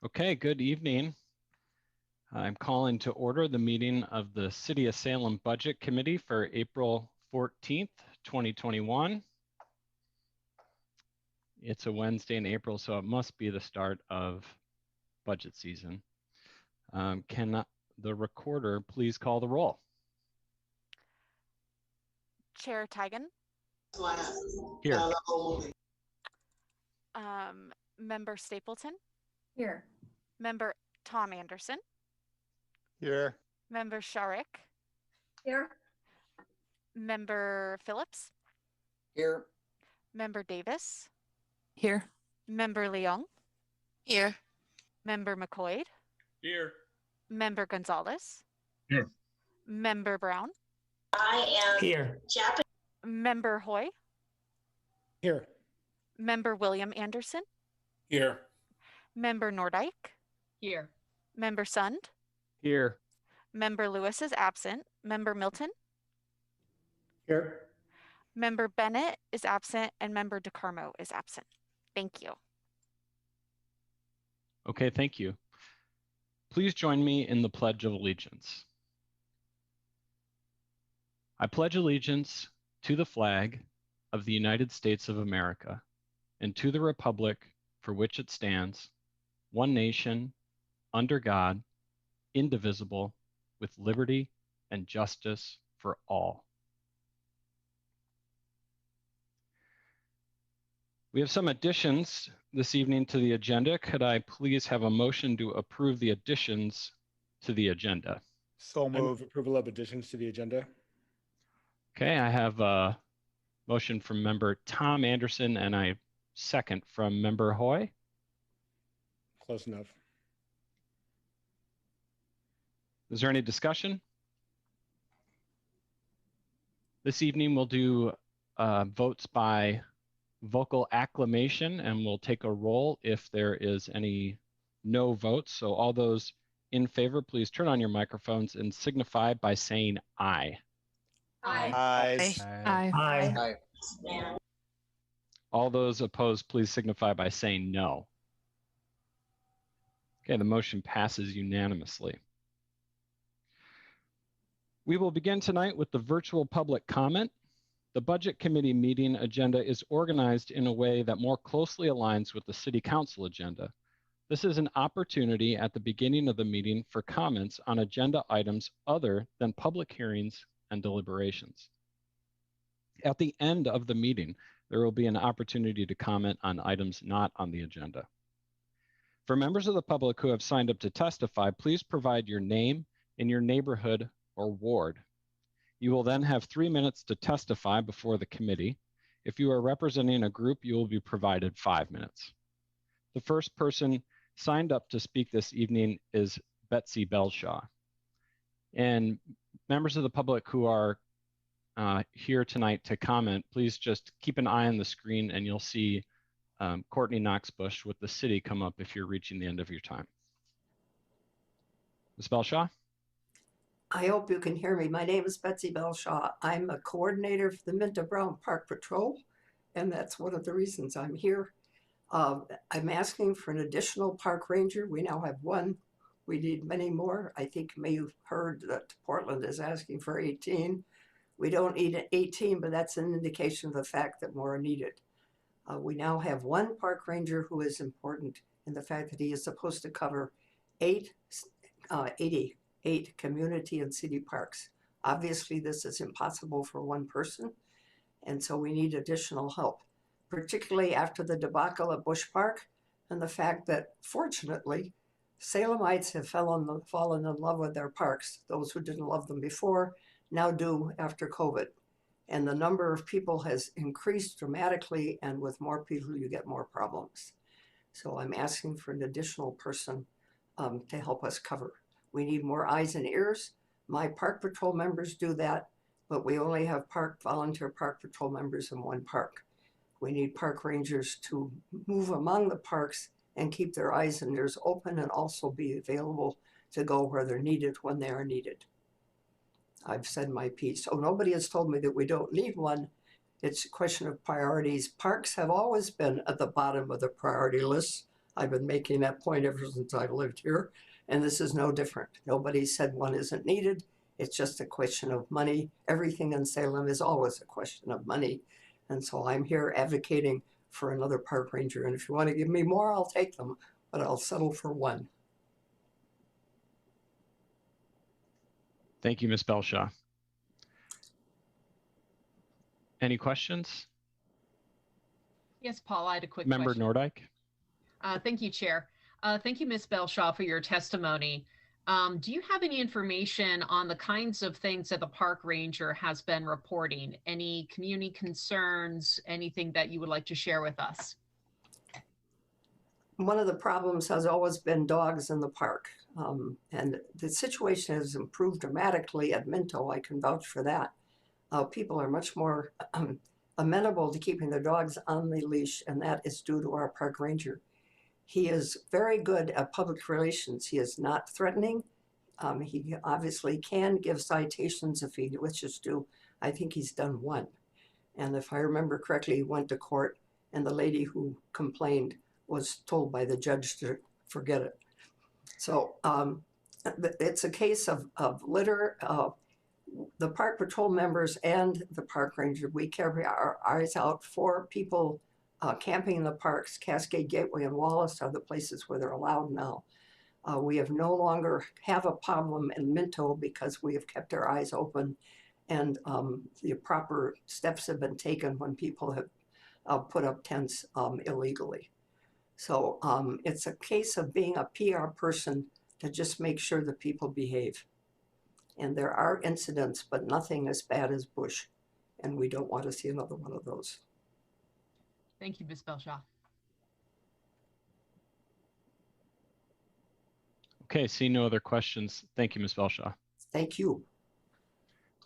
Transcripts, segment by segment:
Okay, good evening. I'm calling to order the meeting of the City of Salem Budget Committee for April 14th, 2021. It's a Wednesday in April, so it must be the start of budget season. Can the recorder please call the roll? Chair Tigan. Here. Member Stapleton. Here. Member Tom Anderson. Here. Member Sharik. Here. Member Phillips. Here. Member Davis. Here. Member Leung. Here. Member McCoy. Here. Member Gonzalez. Here. Member Brown. I am Here. Japanese. Member Hoy. Here. Member William Anderson. Here. Member Nordyke. Here. Member Sund. Here. Member Lewis is absent. Member Milton. Here. Member Bennett is absent, and Member DeCarmo is absent. Thank you. Okay, thank you. Please join me in the Pledge of Allegiance. I pledge allegiance to the flag of the United States of America and to the republic for which it stands, one nation, under God, indivisible, with liberty and justice for all. We have some additions this evening to the agenda. Could I please have a motion to approve the additions to the agenda? So move approval of additions to the agenda. Okay, I have a motion from member Tom Anderson and I second from member Hoy. Close enough. Is there any discussion? This evening we'll do votes by vocal acclamation, and we'll take a roll if there is any no votes. So all those in favor, please turn on your microphones and signify by saying aye. Aye. Aye. Aye. Aye. All those opposed, please signify by saying no. Okay, the motion passes unanimously. We will begin tonight with the virtual public comment. The Budget Committee meeting agenda is organized in a way that more closely aligns with the City Council agenda. This is an opportunity at the beginning of the meeting for comments on agenda items other than public hearings and deliberations. At the end of the meeting, there will be an opportunity to comment on items not on the agenda. For members of the public who have signed up to testify, please provide your name and your neighborhood or ward. You will then have 3 minutes to testify before the committee. If you are representing a group, you will be provided 5 minutes. The first person signed up to speak this evening is Betsy Belshaw. And members of the public who are here tonight to comment, please just keep an eye on the screen and you'll see Courtney Knox-Bush with the city come up if you're reaching the end of your time. Ms. Belshaw? I hope you can hear me. My name is Betsy Belshaw. I'm a coordinator for the Minto Brown Park Patrol, and that's one of the reasons I'm here. I'm asking for an additional park ranger. We now have one. We need many more. I think you may have heard that Portland is asking for 18. We don't need 18, but that's an indication of the fact that more are needed. We now have one park ranger who is important in the fact that he is supposed to cover 88 community and city parks. Obviously, this is impossible for one person, and so we need additional help, particularly after the debacle at Bush Park and the fact that, fortunately, Salemites have fallen in love with their parks. Those who didn't love them before now do after COVID. And the number of people has increased dramatically, and with more people, you get more problems. So I'm asking for an additional person to help us cover. We need more eyes and ears. My park patrol members do that, but we only have volunteer park patrol members in one park. We need park rangers to move among the parks and keep their eyes and ears open and also be available to go where they're needed when they are needed. I've said my piece. So nobody has told me that we don't need one. It's a question of priorities. Parks have always been at the bottom of the priority list. I've been making that point ever since I've lived here, and this is no different. Nobody said one isn't needed. It's just a question of money. Everything in Salem is always a question of money. And so I'm here advocating for another park ranger. And if you want to give me more, I'll take them, but I'll settle for one. Thank you, Ms. Belshaw. Any questions? Yes, Paul, I had a quick Member question. Nordyke? Thank you, Chair. Thank you, Ms. Belshaw, for your testimony. Do you have any information on the kinds of things that the park ranger has been reporting? Any community concerns, anything that you would like to share with us? One of the problems has always been dogs in the park. And the situation has improved dramatically at Minto. I can vouch for that. People are much more amenable to keeping their dogs on the leash, and that is due to our park ranger. He is very good at public relations. He is not threatening. He obviously can give citations if he wishes to. I think he's done one. And if I remember correctly, he went to court, and the lady who complained was told by the judge to forget it. So it's a case of litter. The park patrol members and the park ranger, we carry our eyes out for people camping in the parks. Cascade Gateway and Wallace are the places where they're allowed now. We have no longer have a problem in Minto because we have kept our eyes open, and the proper steps have been taken when people have put up tents illegally. So it's a case of being a PR person to just make sure that people behave. And there are incidents, but nothing as bad as Bush. And we don't want to see another one of those. Thank you, Ms. Belshaw. Okay, seeing no other questions. Thank you, Ms. Belshaw. Thank you.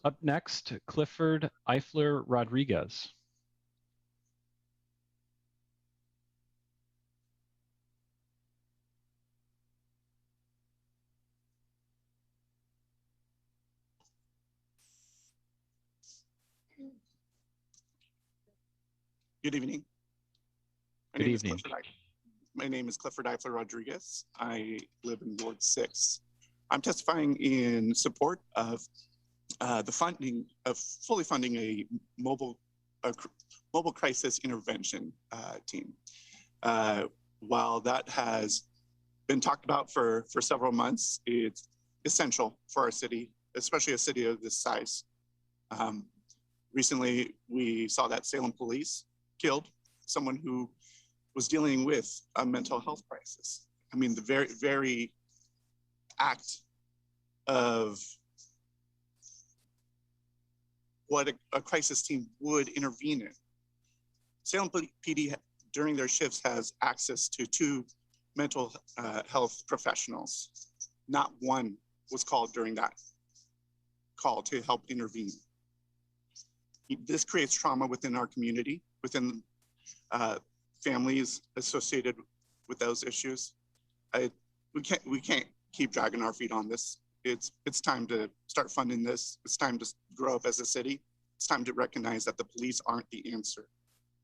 Up next, Clifford Eifler Rodriguez. Good evening. Good evening. My name is Clifford Eifler Rodriguez. I live in Ward 6. I'm testifying in support of the funding of fully funding a mobile crisis intervention team. While that has been talked about for several months, it's essential for our city, especially a city of this size. Recently, we saw that Salem police killed someone who was dealing with a mental health crisis. I mean, the very act of what a crisis team would intervene in. Salem PD during their shifts has access to 2 mental health professionals. Not one was called during that call to help intervene. This creates trauma within our community, within families associated with those issues. We can't keep dragging our feet on this. It's time to start funding this. It's time to grow up as a city. It's time to recognize that the police aren't the answer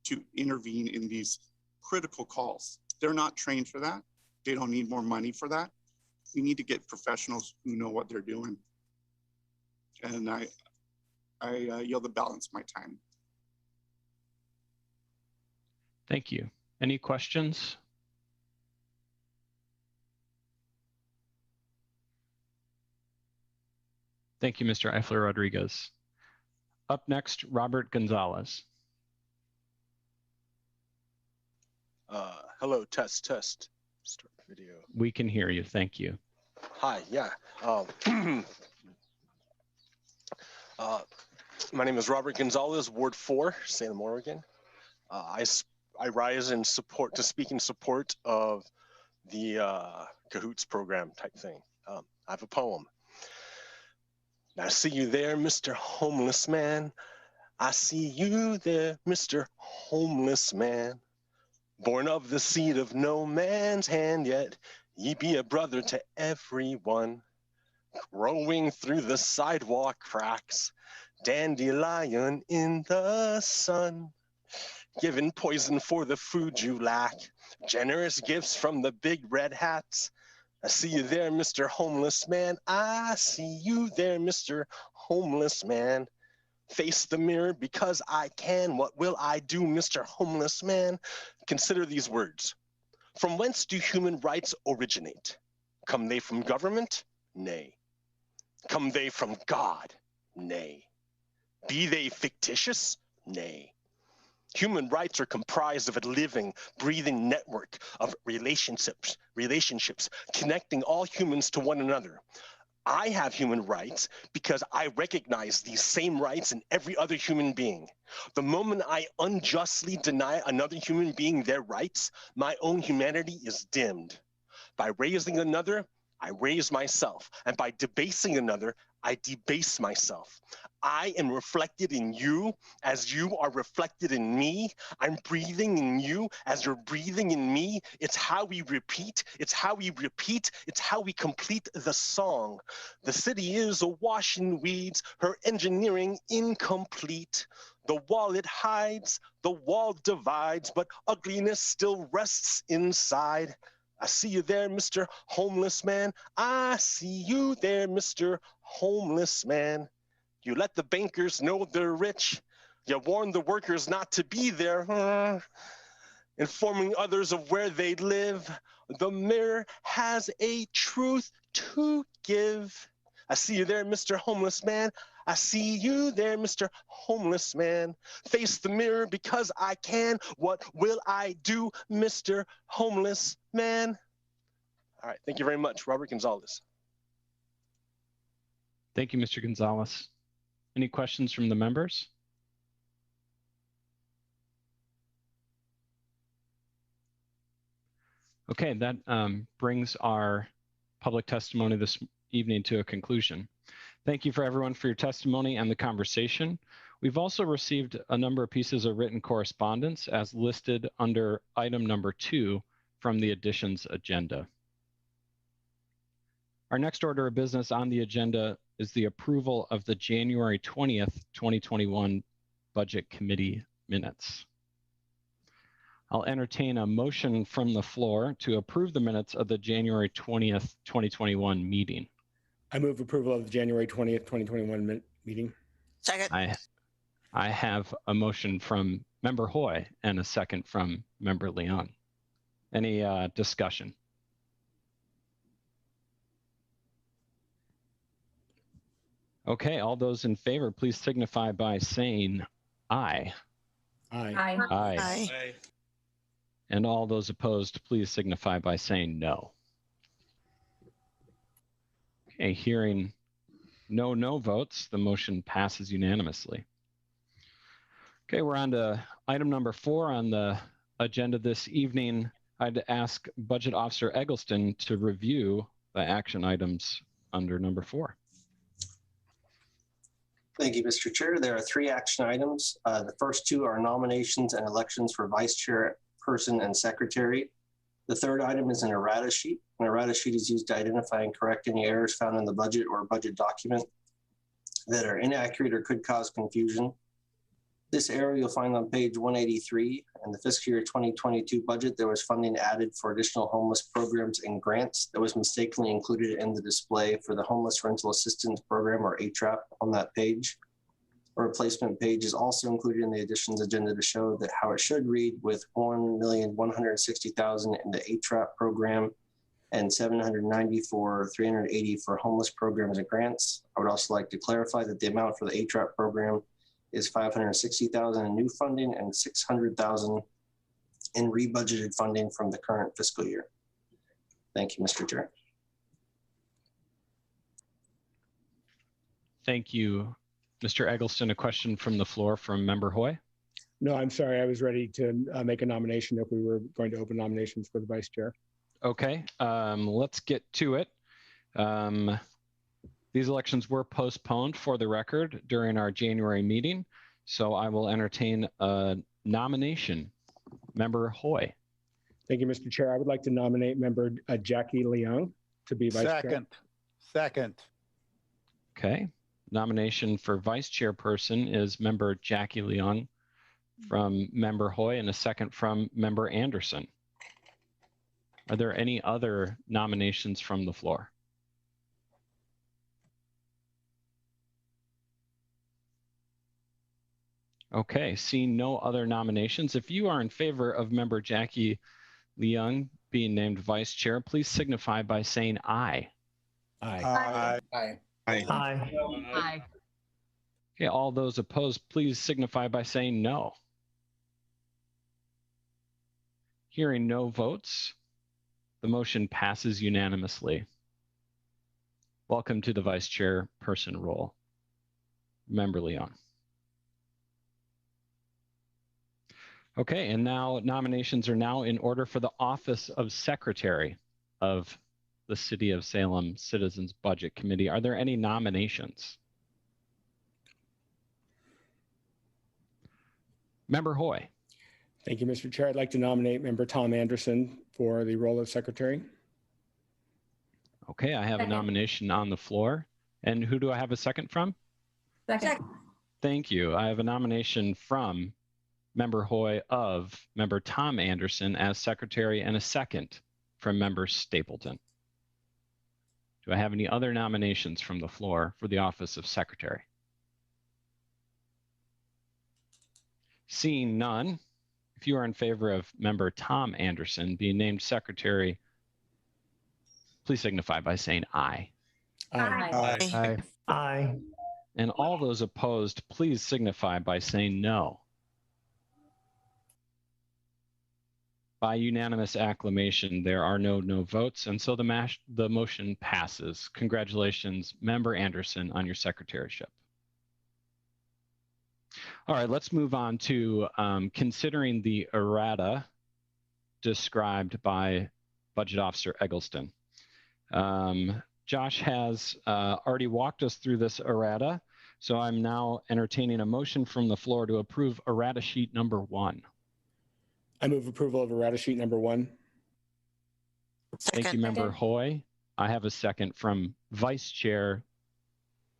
to intervene in these critical calls. They're not trained for that. They don't need more money for that. We need to get professionals who know what they're doing. And I yield the balance of my time. Thank you. Any questions? Thank you, Mr. Eifler Rodriguez. Up next, Robert Gonzalez. Hello, test. Start video. We can hear you. Thank you. Hi, yeah. My name is Robert Gonzalez, Ward 4, Salem, Oregon. I rise in support to speak in support of the Cahoots program type thing. I have a poem. I see you there, Mr. Homeless Man. I see you there, Mr. Homeless Man. Born of the seed of no man's hand, yet ye be a brother to everyone. Growing through the sidewalk cracks, dandelion in the sun. Giving poison for the food you lack. Generous gifts from the big red hats. I see you there, Mr. Homeless Man. I see you there, Mr. Homeless Man. Face the mirror because I can. What will I do, Mr. Homeless Man? Consider these words. From whence do human rights originate? Come they from government? Nay. Come they from God? Nay. Be they fictitious? Nay. Human rights are comprised of a living, breathing network of relationships connecting all humans to one another. I have human rights because I recognize these same rights in every other human being. The moment I unjustly deny another human being their rights, my own humanity is dimmed. By raising another, I raise myself, and by debasing another, I debase myself. I am reflected in you as you are reflected in me. I'm breathing in you as you're breathing in me. It's how we repeat. It's how we repeat. It's how we complete the song. The city is awash in weeds, her engineering incomplete. The wall it hides, the wall divides, but ugliness still rests inside. I see you there, Mr. Homeless Man. I see you there, Mr. Homeless Man. You let the bankers know they're rich. You warn the workers not to be there, informing others of where they live. The mirror has a truth to give. I see you there, Mr. Homeless Man. I see you there, Mr. Homeless Man. Face the mirror because I can. What will I do, Mr. Homeless Man? All right, thank you very much, Robert Gonzalez. Thank you, Mr. Gonzalez. Any questions from the members? Okay, that brings our public testimony this evening to a conclusion. Thank you for everyone for your testimony and the conversation. We've also received a number of pieces of written correspondence as listed under item number 2 from the additions agenda. Our next order of business on the agenda is the approval of the January 20th, 2021 Budget Committee minutes. I'll entertain a motion from the floor to approve the minutes of the January 20th, 2021 meeting. I move approval of the January 20th, 2021 meeting. Second. I have a motion from Member Hoy and a second from Member Leung. Any discussion? Okay, all those in favor, please signify by saying aye. Aye. Aye. Aye. And all those opposed, please signify by saying no. Okay, hearing no votes, the motion passes unanimously. Okay, we're on to item number 4 on the agenda this evening. I'd ask Budget Officer Eggleston to review the action items under number 4. Thank you, Mr. Chair. There are 3 action items. The first 2 are nominations and elections for vice chairperson and secretary. The third item is an errata sheet. An errata sheet is used to identify and correct any errors found in the budget or budget document that are inaccurate or could cause confusion. This error you'll find on page 183. In the fiscal year 2022 budget, there was funding added for additional homeless programs and grants that was mistakenly included in the display for the Homeless Rental Assistance Program, or HRAP, on that page. A replacement page is also included in the additions agenda to show that how it should read, with $1,160,000 in the HRAP program and $794,380 for homeless programs and grants. I would also like to clarify that the amount for the HRAP program is $560,000 in new funding and $600,000 in rebudgeted funding from the current fiscal year. Thank you, Mr. Chair. Thank you, Mr. Eggleston. A question from the floor from Member Hoy. No, I'm sorry. I was ready to make a nomination if we were going to open nominations for the vice chair. Okay, let's get to it. These elections were postponed, for the record, during our January meeting, so I will entertain a nomination. Member Hoy. Thank you, Mr. Chair. I would like to nominate Member Jackie Leung to be vice chair. Second. Okay, nomination for vice chairperson is Member Jackie Leung. from Member Hoy and a second from Member Anderson. Are there any other nominations from the floor? Okay, seeing no other nominations, if you are in favor of Member Jackie Leung being named Vice Chair, please signify by saying aye. Aye. Aye. Aye. Okay, all those opposed, please signify by saying no. Hearing no votes, the motion passes unanimously. Welcome to the Vice Chairperson role, Member Leung. Okay, and now nominations are now in order for the office of Secretary of the City of Salem Citizens Budget Committee. Are there any nominations? Member Hoy. Thank you, Mr. Chair. I'd like to nominate Member Tom Anderson for the role of Secretary. Okay, I have a nomination on the floor. And who do I have a second from? Second. Thank you. I have a nomination from Member Hoy of Member Tom Anderson as Secretary and a second from Member Stapleton. Do I have any other nominations from the floor for the office of Secretary? Seeing none, if you are in favor of Member Tom Anderson being named Secretary, please signify by saying aye. Aye. And all those opposed, please signify by saying no. By unanimous acclamation, there are no votes, and so the motion passes. Congratulations, Member Anderson, on your secretaryship. All right, let's move on to considering the errata described by Budget Officer Eggleston. Josh has already walked us through this errata, so I'm now entertaining a motion from the floor to approve errata sheet number 1. I move approval of errata sheet number 1. Thank you, Member Hoy. I have a second from Vice Chair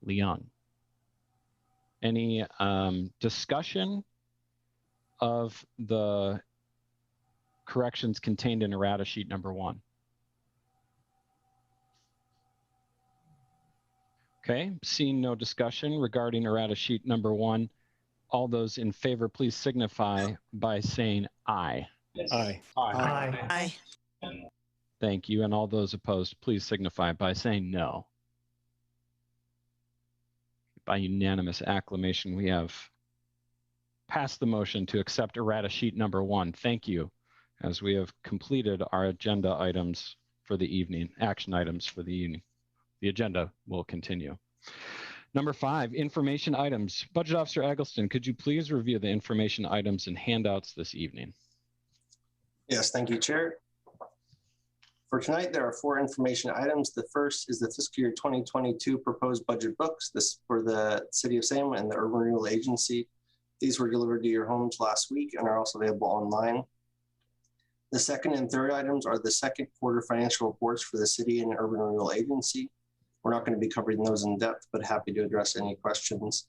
Leung. Any discussion of the corrections contained in errata sheet number 1? Okay, seeing no discussion regarding errata sheet number 1, all those in favor, please signify by saying aye. Aye. Thank you. And all those opposed, please signify by saying no. By unanimous acclamation, we have passed the motion to accept errata sheet number 1. Thank you, as we have completed our agenda items for the evening, action items for the evening. The agenda will continue. Number 5, information items. Budget Officer Eggleston, could you please review the information items and handouts this evening? Yes, thank you, Chair. For tonight, there are 4 information items. The first is the fiscal year 2022 proposed budget books. This for the City of Salem and the Urban Renewal Agency. These were delivered to your homes last week and are also available online. The second and third items are the second quarter financial reports for the City and Urban Renewal Agency. We're not going to be covering those in depth, but happy to address any questions.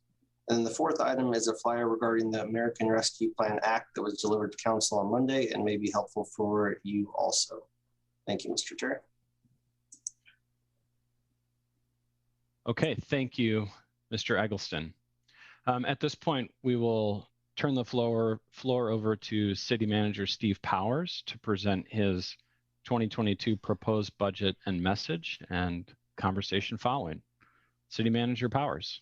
And then the fourth item is a flyer regarding the American Rescue Plan Act that was delivered to Council on Monday and may be helpful for you also. Thank you, Mr. Chair. Okay, thank you, Mr. Eggleston. At this point, we will turn the floor over to City Manager Steve Powers to present his 2022 proposed budget and message, and conversation following. City Manager Powers.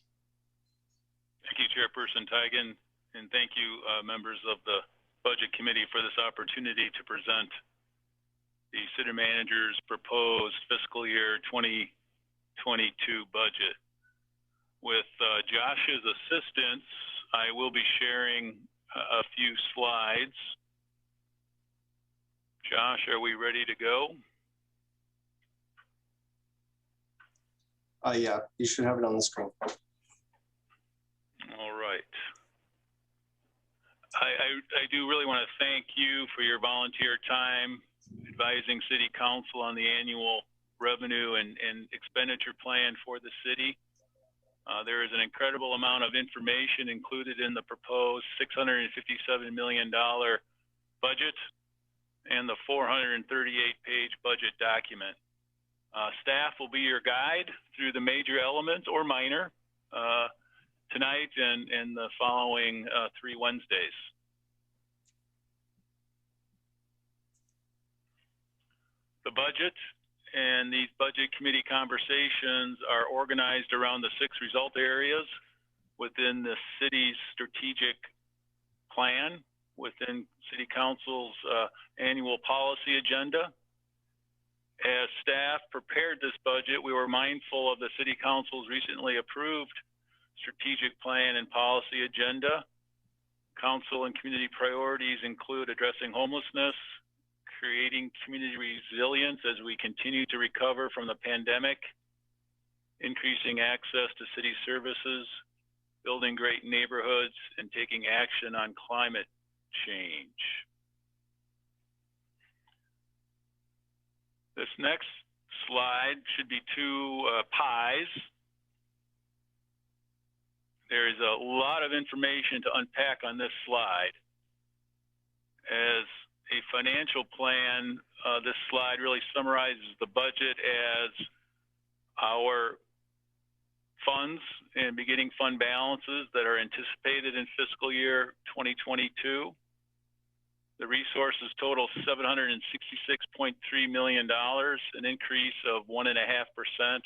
Thank you, Chairperson Tigan, and thank you, members of the Budget Committee, for this opportunity to present the City Manager's proposed fiscal year 2022 budget. With Josh's assistance, I will be sharing a few slides. Josh, are we ready to go? Yeah, you should have it on the screen. All right. I do really want to thank you for your volunteer time advising City Council on the annual revenue and expenditure plan for the city. There is an incredible amount of information included in the proposed $657 million budget and the 438-page budget document. Staff will be your guide through the major elements or minor tonight and the following 3 Wednesdays. The budget and these budget committee conversations are organized around the 6 result areas within the city's strategic plan, within City Council's annual policy agenda. As staff prepared this budget, we were mindful of the City Council's recently approved strategic plan and policy agenda. Council and community priorities include addressing homelessness, creating community resilience as we continue to recover from the pandemic, increasing access to city services, building great neighborhoods, and taking action on climate change. This next slide should be 2 pies. There is a lot of information to unpack on this slide. As a financial plan, this slide really summarizes the budget as our funds and beginning fund balances that are anticipated in fiscal year 2022. The resources total $766.3 million, an increase of 1.5%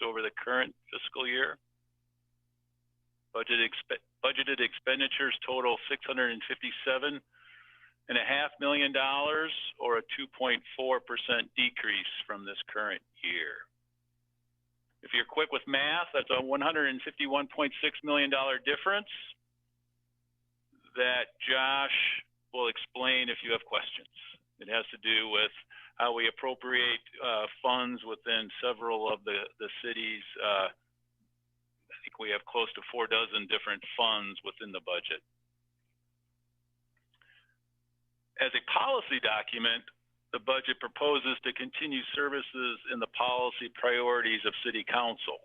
over the current fiscal year. Budgeted expenditures total $657.5 million, or a 2.4% decrease from this current year. If you're quick with math, that's a $151.6 million difference that Josh will explain if you have questions. It has to do with how we appropriate funds within several of the cities. I think we have close to 4 dozen different funds within the budget. As a policy document, the budget proposes to continue services in the policy priorities of City Council.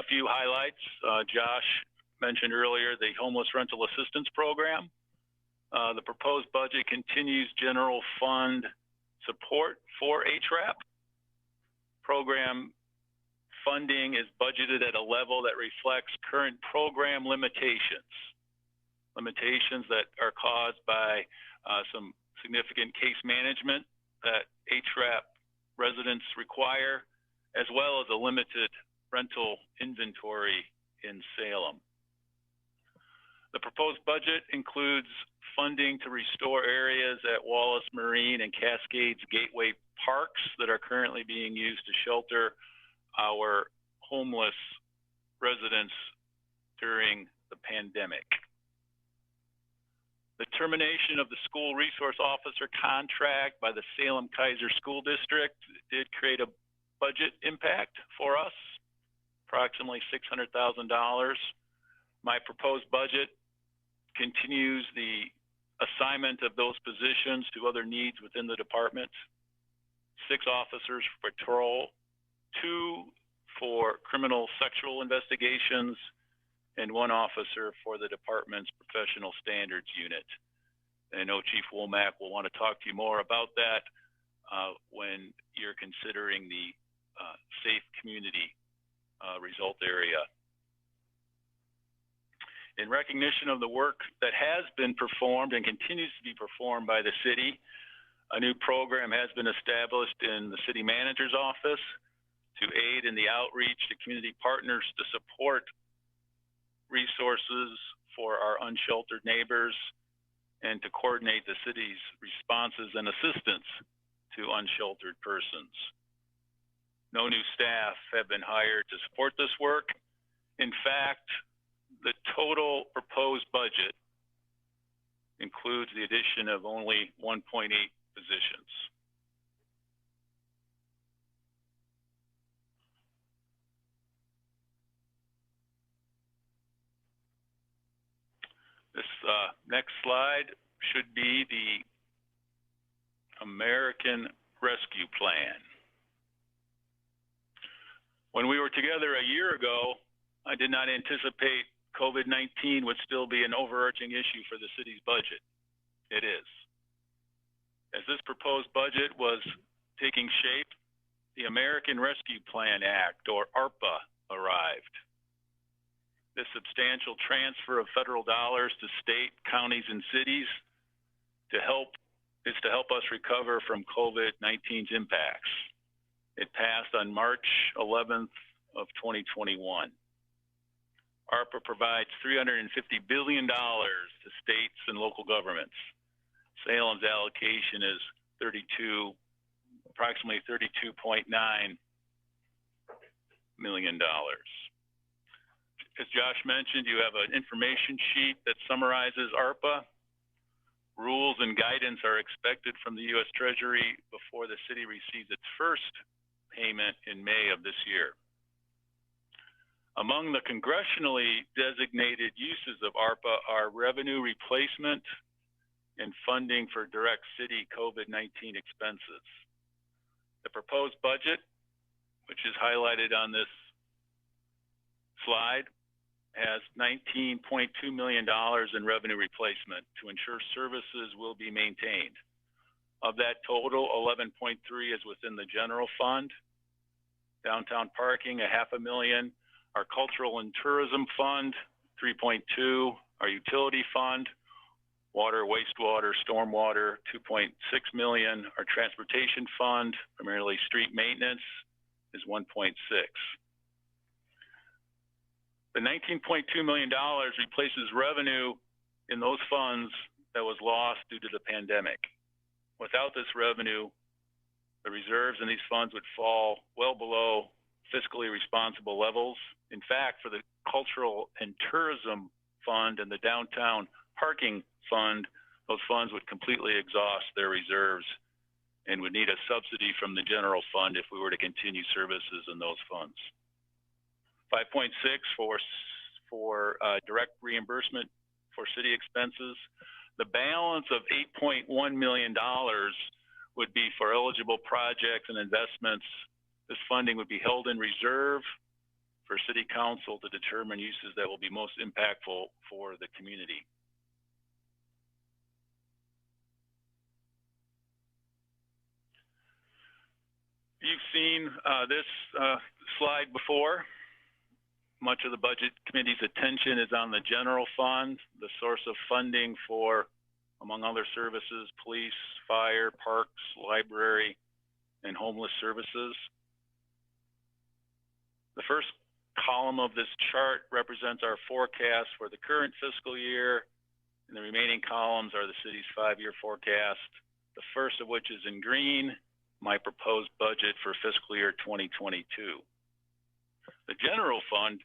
A few highlights, Josh mentioned earlier the Homeless Rental Assistance Program. The proposed budget continues general fund support for HRAP. Program funding is budgeted at a level that reflects current program limitations that are caused by some significant case management that HRAP residents require, as well as a limited rental inventory in Salem. The proposed budget includes funding to restore areas at Wallace Marine and Cascades Gateway parks that are currently being used to shelter our homeless residents during the pandemic. The termination of the school resource officer contract by the Salem Kaiser School District did create a budget impact for us, approximately $600,000. My proposed budget continues the assignment of those positions to other needs within the department. 6 officers for patrol, 2 for criminal sexual investigations, and 1 officer for the department's professional standards unit. And I know Chief Womack will want to talk to you more about that when you're considering the safe community result area. In recognition of the work that has been performed and continues to be performed by the city, a new program has been established in the city manager's office to aid in the outreach to community partners to support resources for our unsheltered neighbors and to coordinate the city's responses and assistance to unsheltered persons. No new staff have been hired to support this work. In fact, the total proposed budget includes the addition of only 1.8 positions. This next slide should be the American Rescue Plan. When we were together a year ago, I did not anticipate COVID-19 would still be an overarching issue for the city's budget. It is. As this proposed budget was taking shape, the American Rescue Plan Act, or ARPA, arrived. This substantial transfer of federal dollars to state, counties, and cities is to help us recover from COVID-19's impacts. It passed on March 11th of 2021. ARPA provides $350 billion to states and local governments. Salem's allocation is approximately $32.9 million. As Josh mentioned, you have an information sheet that summarizes ARPA. Rules and guidance are expected from the U.S. Treasury before the city receives its first payment in May of this year. Among the congressionally designated uses of ARPA are revenue replacement and funding for direct city COVID-19 expenses. The proposed budget, which is highlighted on this slide, has $19.2 million in revenue replacement to ensure services will be maintained. Of that total, 11.3 is within the general fund. Downtown parking, $500,000. Our cultural and tourism fund, 3.2. Our utility fund, water, wastewater, stormwater, 2.6 million. Our transportation fund, primarily street maintenance, is 1.6. The $19.2 million replaces revenue in those funds that was lost due to the pandemic. Without this revenue, the reserves in these funds would fall well below fiscally responsible levels. In fact, for the cultural and tourism fund and the downtown parking fund, those funds would completely exhaust their reserves and would need a subsidy from the general fund if we were to continue services in those funds. 5.6 for direct reimbursement for city expenses. The balance of $8.1 million would be for eligible projects and investments. This funding would be held in reserve for city council to determine uses that will be most impactful for the community. You've seen this slide before. Much of the budget committee's attention is on the general fund, the source of funding for, among other services, police, fire, parks, library, and homeless services. The first column of this chart represents our forecast for the current fiscal year, and the remaining columns are the city's 5-year forecast, the first of which is in green, my proposed budget for fiscal year 2022. The general fund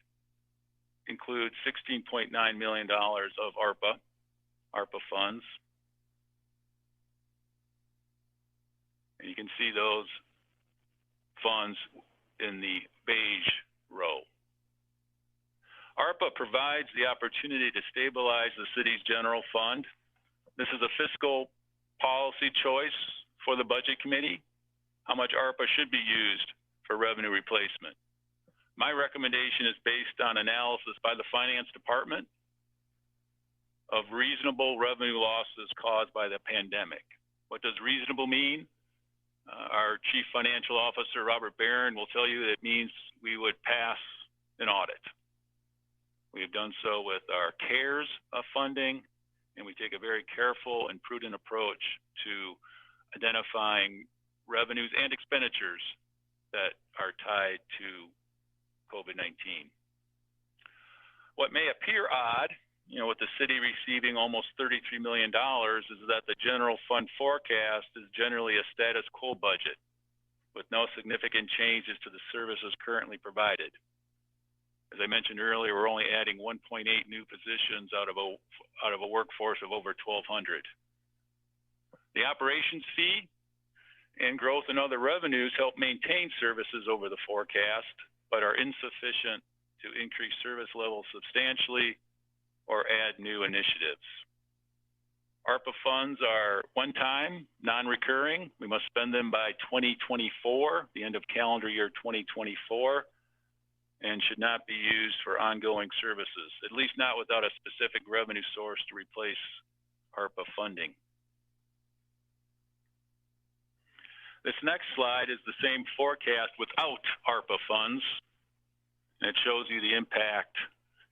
includes $16.9 million of ARPA funds. And you can see those funds in the beige row. ARPA provides the opportunity to stabilize the city's general fund. This is a fiscal policy choice for the budget committee, how much ARPA should be used for revenue replacement. My recommendation is based on analysis by the finance department of reasonable revenue losses caused by the pandemic. What does reasonable mean? Our chief financial officer, Robert Barron, will tell you that it means we would pass an audit. We have done so with our CARES funding, and we take a very careful and prudent approach to identifying revenues and expenditures that are tied to COVID-19. What may appear odd, with the city receiving almost $33 million, is that the general fund forecast is generally a status quo budget with no significant changes to the services currently provided. As I mentioned earlier, we're only adding 1.8 new positions out of a workforce of over 1,200. The operations fee and growth in other revenues help maintain services over the forecast, but are insufficient to increase service levels substantially or add new initiatives. ARPA funds are one-time, non-recurring. We must spend them by 2024, the end of calendar year 2024. and should not be used for ongoing services, at least not without a specific revenue source to replace ARPA funding. This next slide is the same forecast without ARPA funds, and it shows you the impact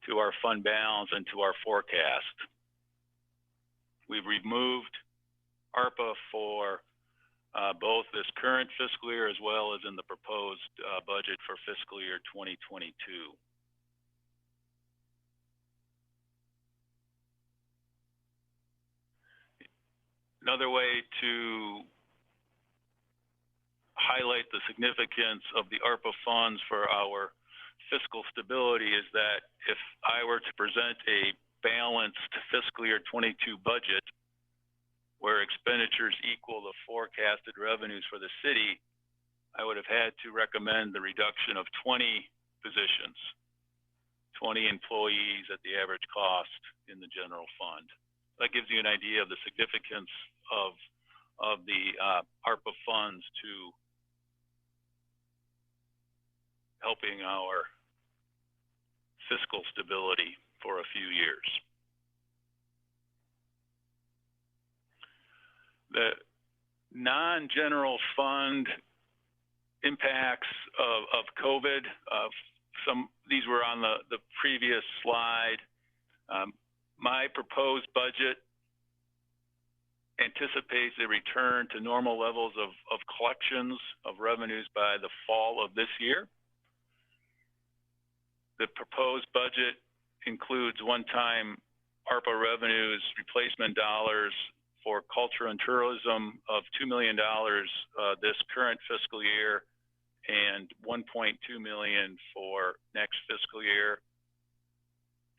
to our fund balance and to our forecast. We've removed ARPA for both this current fiscal year as well as in the proposed budget for fiscal year 2022. Another way to highlight the significance of the ARPA funds for our fiscal stability is that if I were to present a balanced fiscal year 22 budget where expenditures equal the forecasted revenues for the city, I would have had to recommend the reduction of 20 positions, 20 employees at the average cost in the general fund. That gives you an idea of the significance of the ARPA funds to helping our fiscal stability for a few years. The non-general fund impacts of COVID, these were on the previous slide. My proposed budget anticipates a return to normal levels of collections of revenues by the fall of this year. The proposed budget includes one-time ARPA revenues, replacement dollars for culture and tourism of $2 million this current fiscal year and $1.2 million for next fiscal year.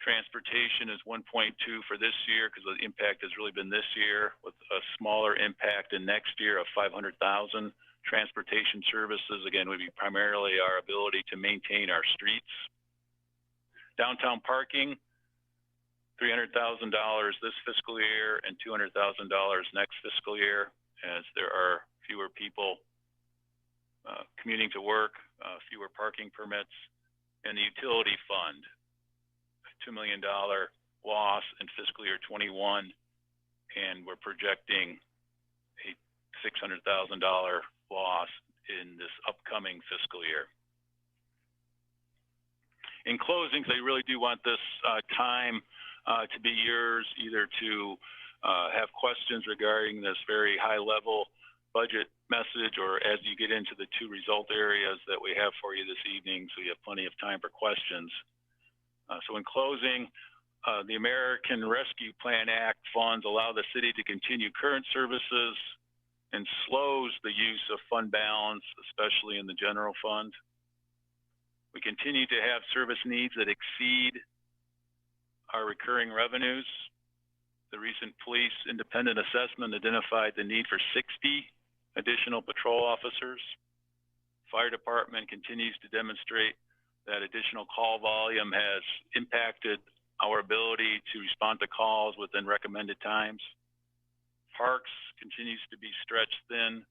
Transportation is 1.2 for this year because the impact has really been this year, with a smaller impact in next year of 500,000. Transportation services, again, would be primarily our ability to maintain our streets. Downtown parking, $300,000 this fiscal year and $200,000 next fiscal year, as there are fewer people commuting to work, fewer parking permits. And the utility fund, $2 million loss in fiscal year 21, and we're projecting a $600,000 loss in this upcoming fiscal year. In closing, because I really do want this time to be yours, either to have questions regarding this very high-level budget message, or as you get into the two result areas that we have for you this evening, so you have plenty of time for questions. So in closing, the American Rescue Plan Act funds allow the city to continue current services and slows the use of fund balance, especially in the general fund. We continue to have service needs that exceed our recurring revenues. The recent police independent assessment identified the need for 60 additional patrol officers. Fire department continues to demonstrate that additional call volume has impacted our ability to respond to calls within recommended times. Parks continues to be stretched thin.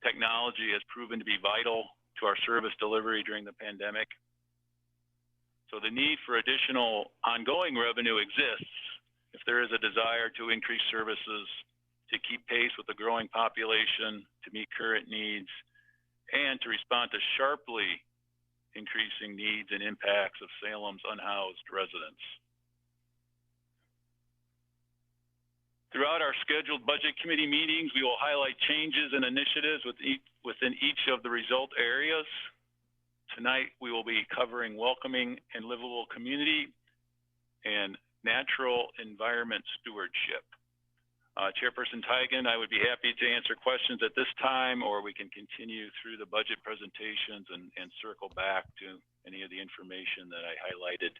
Technology has proven to be vital to our service delivery during the pandemic. So the need for additional ongoing revenue exists if there is a desire to increase services, to keep pace with the growing population, to meet current needs, and to respond to sharply increasing needs and impacts of Salem's unhoused residents. Throughout our scheduled budget committee meetings, we will highlight changes and initiatives within each of the result areas. Tonight, we will be covering welcoming and livable community and natural environment stewardship. Chairperson Teigen, I would be happy to answer questions at this time, or we can continue through the budget presentations and circle back to any of the information that I highlighted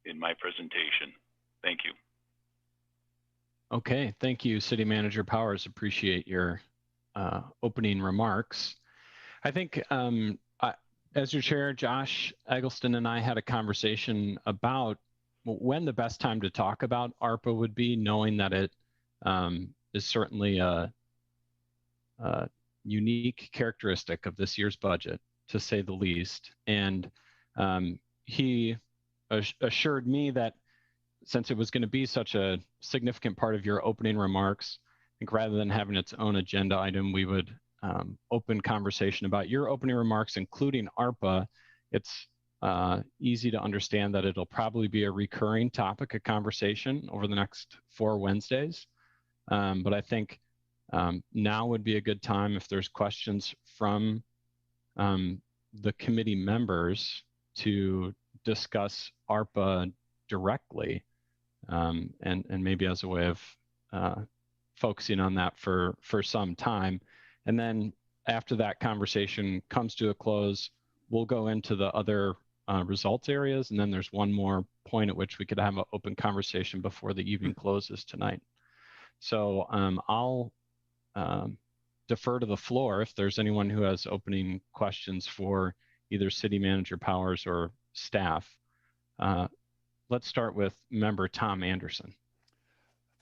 in my presentation. Thank you. Okay, thank you, City Manager Powers. Appreciate your opening remarks. I think as your chair, Josh Eggleston and I had a conversation about when the best time to talk about ARPA would be, knowing that it is certainly a unique characteristic of this year's budget. to say the least. And he assured me that since it was going to be such a significant part of your opening remarks, I think rather than having its own agenda item, we would open conversation about your opening remarks, including ARPA. It's easy to understand that it'll probably be a recurring topic of conversation over the next 4 Wednesdays. But I think now would be a good time if there's questions from the committee members to discuss ARPA directly, and maybe as a way of focusing on that for some time. And then after that conversation comes to a close, we'll go into the other results areas, and then there's one more point at which we could have an open conversation before the evening closes tonight. So I'll defer to the floor if there's anyone who has opening questions for either City Manager Powers or staff. Let's start with Member Tom Anderson.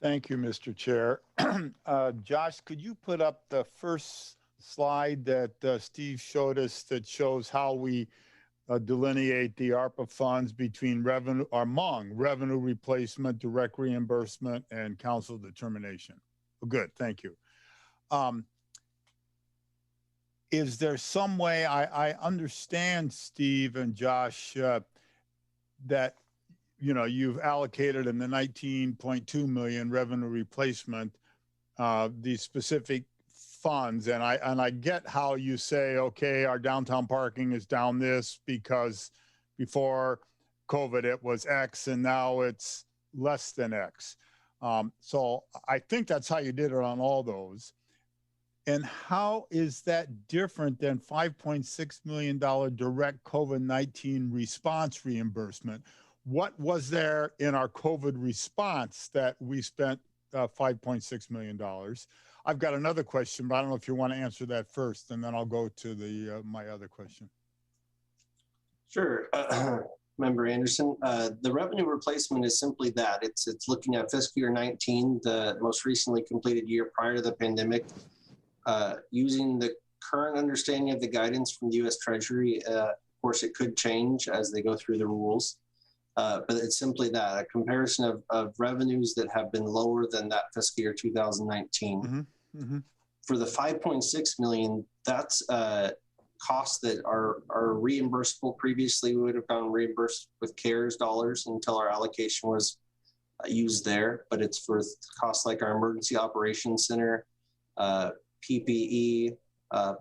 Thank you, Mr. Chair. Josh, could you put up the first slide that Steve showed us that shows how we delineate the ARPA funds between revenue, or among revenue replacement, direct reimbursement, and council determination? Good, thank you. Is there some way, I understand, Steve and Josh, that you've allocated in the 19.2 million revenue replacement these specific funds, and I get how you say, okay, our downtown parking is down this because before COVID it was X and now it's less than X. So I think that's how you did it on all those. And how is that different than $5.6 million direct COVID-19 response reimbursement? What was there in our COVID response that we spent $5.6 million? I've got another question, but I don't know if you want to answer that first, and then I'll go to the my other question. Sure, Member Anderson. The revenue replacement is simply that. It's looking at fiscal year 19, the most recently completed year prior to the pandemic, using the current understanding of the guidance from the U.S. Treasury. Of course, it could change as they go through the rules. But it's simply that, a comparison of revenues that have been lower than that fiscal year 2019. For the 5.6 million, that's costs that are reimbursable. Previously, we would have gone reimbursed with CARES dollars until our allocation was used there, but it's for costs like our emergency operations center, PPE,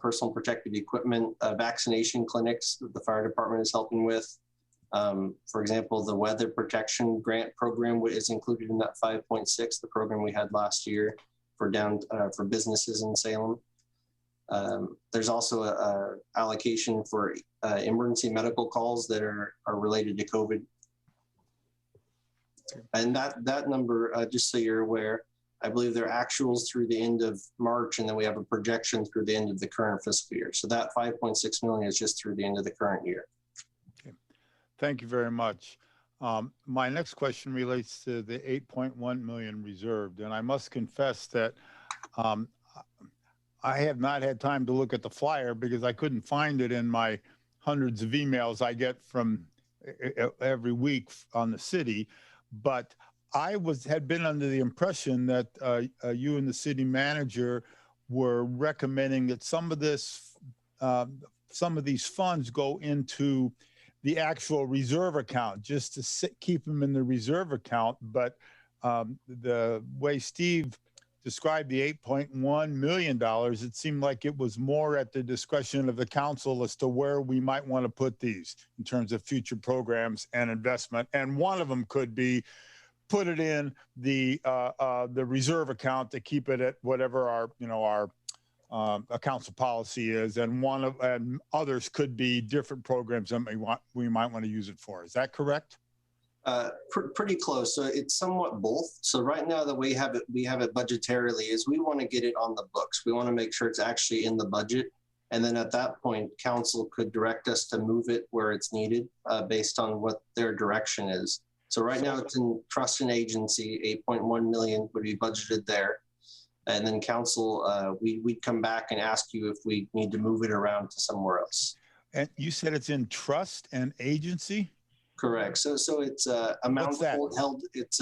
personal protective equipment, vaccination clinics that the fire department is helping with. For example, the weather protection grant program is included in that 5.6, the program we had last year for for businesses in Salem. There's also a allocation for emergency medical calls that are related to COVID. And that number, just so you're aware, I believe they're actuals through the end of March, and then we have a projection through the end of the current fiscal year. So that 5.6 million is just through the end of the current year. Thank you very much. My next question relates to the 8.1 million reserved, and I must confess that I have not had time to look at the flyer because I couldn't find it in my hundreds of emails I get from every week on the city. But I had been under the impression that you and the city manager were recommending that some of these funds go into the actual reserve account, just to keep them in the reserve account. But the way Steve described the $8.1 million, it seemed like it was more at the discretion of the council as to where we might want to put these in terms of future programs and investment. And one of them could be put it in the reserve account to keep it at whatever our a council policy is, and others could be different programs that we might want to use it for. Is that correct? Pretty close. So it's somewhat both. So right now, the way we have it budgetarily is we want to get it on the books. We want to make sure it's actually in the budget. And then at that point, council could direct us to move it where it's needed based on what their direction is. So right now it's in trust and agency, 8.1 million would be budgeted there. And then council, we'd come back and ask you if we need to move it around to somewhere else. And you said it's in trust and agency? Correct. So it's amount What's that? held. It's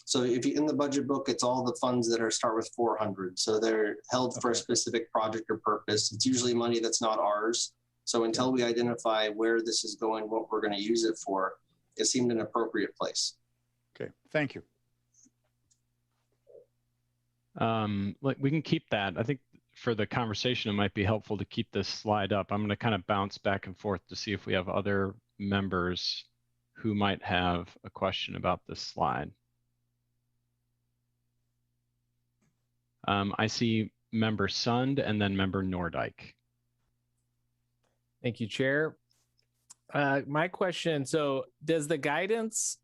so if you in the budget book, it's all the funds that are start with 400. So they're held for a specific project or purpose. It's usually money that's not ours. So until we identify where this is going, what we're going to use it for, it seemed an appropriate place. Okay, thank you. We can keep that. I think for the conversation, it might be helpful to keep this slide up. I'm going to kind of bounce back and forth to see if we have other members who might have a question about this slide. I see member Sund and then member Nordyke. Thank you, Chair. My question, so does the guidance,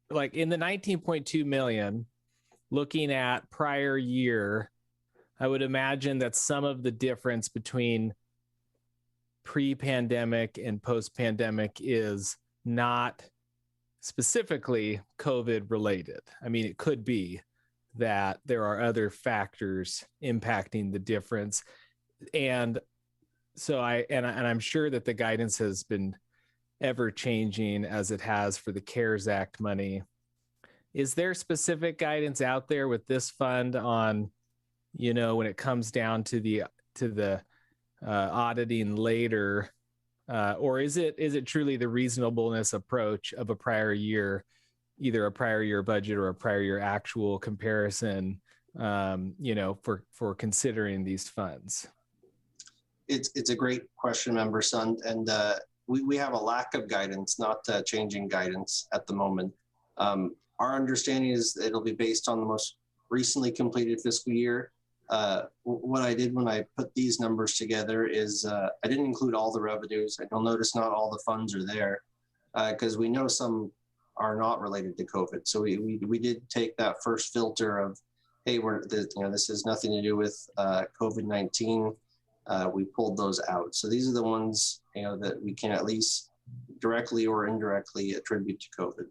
like in the 19.2 million, looking at prior year, I would imagine that some of the difference between pre-pandemic and post-pandemic is not specifically COVID related. I mean, it could be that there are other factors impacting the difference. And so I'm sure that the guidance has been ever changing as it has for the CARES Act money. Is there specific guidance out there with this fund on, you know, when it comes down to the auditing later, or is it truly the reasonableness approach of a prior year, either a prior year budget or a prior year actual comparison, you know, for considering these funds? It's a great question, Member Sund, and we have a lack of guidance, not changing guidance at the moment. Our understanding is it'll be based on the most recently completed fiscal year. What I did when I put these numbers together is I didn't include all the revenues. You'll notice not all the funds are there because we know some are not related to COVID. So we did take that first filter of, hey, this has nothing to do with COVID-19. We pulled those out. So these are the ones, you know, that we can at least directly or indirectly attribute to COVID.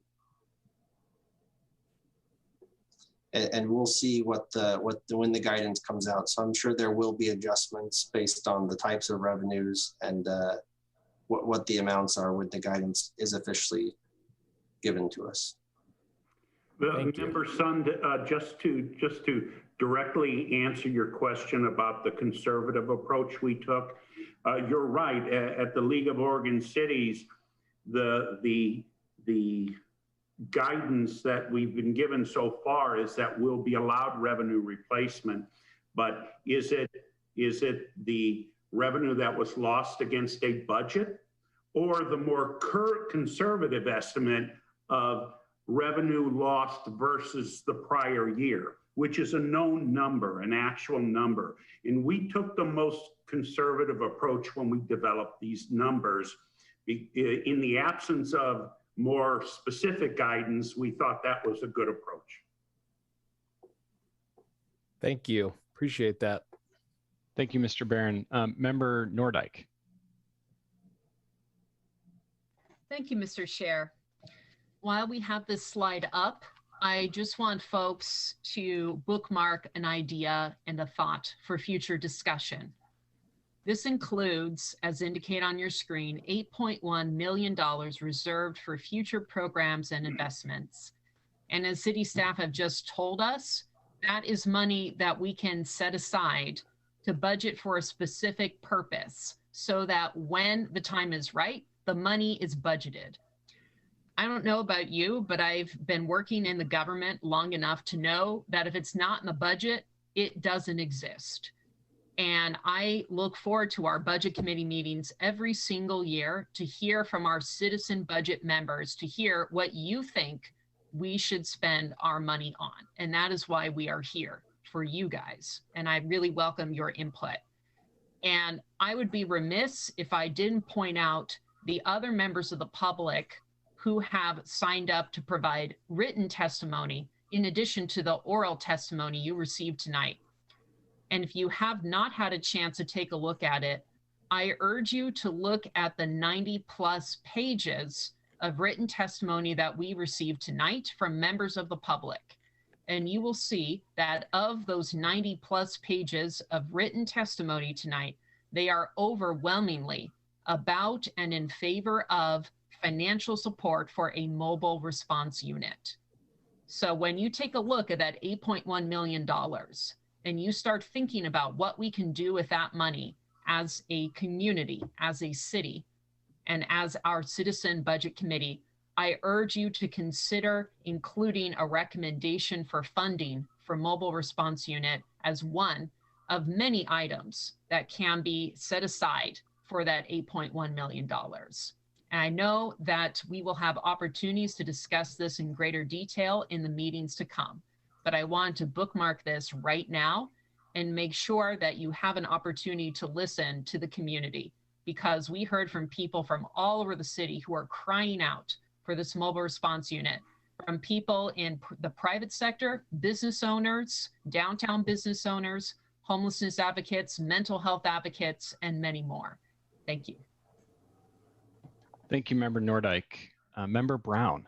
And we'll see when the guidance comes out. So I'm sure there will be adjustments based on the types of revenues and what the amounts are when the guidance is officially given to us. Member Sund, just to directly answer your question about the conservative approach we took, you're right. At the League of Oregon Cities, the guidance that we've been given so far is that we'll be allowed revenue replacement, but is it the revenue that was lost against a budget, or the more conservative estimate of revenue lost versus the prior year, which is a known number, an actual number? And we took the most conservative approach when we developed these numbers. In the absence of more specific guidance, we thought that was a good approach. Thank you. Appreciate that. Thank you, Mr. Barron. Member Nordyke. Thank you, Mr. Chair. While we have this slide up, I just want folks to bookmark an idea and a thought for future discussion. This includes, as indicated on your screen, $8.1 million reserved for future programs and investments. And as city staff have just told us, that is money that we can set aside to budget for a specific purpose so that when the time is right, the money is budgeted. I don't know about you, but I've been working in the government long enough to know that if it's not in the budget, it doesn't exist. And I look forward to our budget committee meetings every single year to hear from our citizen budget members, to hear what you think we should spend our money on. And that is why we are here, for you guys. And I really welcome your input. And I would be remiss if I didn't point out the other members of the public who have signed up to provide written testimony in addition to the oral testimony you received tonight. And if you have not had a chance to take a look at it, I urge you to look at the 90+ pages of written testimony that we received tonight from members of the public. And you will see that of those 90+ pages of written testimony tonight, they are overwhelmingly about and in favor of financial support for a mobile response unit. So when you take a look at that $8.1 million and you start thinking about what we can do with that money as a community, as a city, and as our citizen budget committee, I urge you to consider including a recommendation for funding for mobile response unit as one of many items that can be set aside for that $8.1 million. And I know that we will have opportunities to discuss this in greater detail in the meetings to come, but I want to bookmark this right now and make sure that you have an opportunity to listen to the community, because we heard from people from all over the city who are crying out for this mobile response unit, from people in the private sector, business owners, downtown business owners, homelessness advocates, mental health advocates, and many more. Thank you. Thank you, Member Nordyke. Member Brown.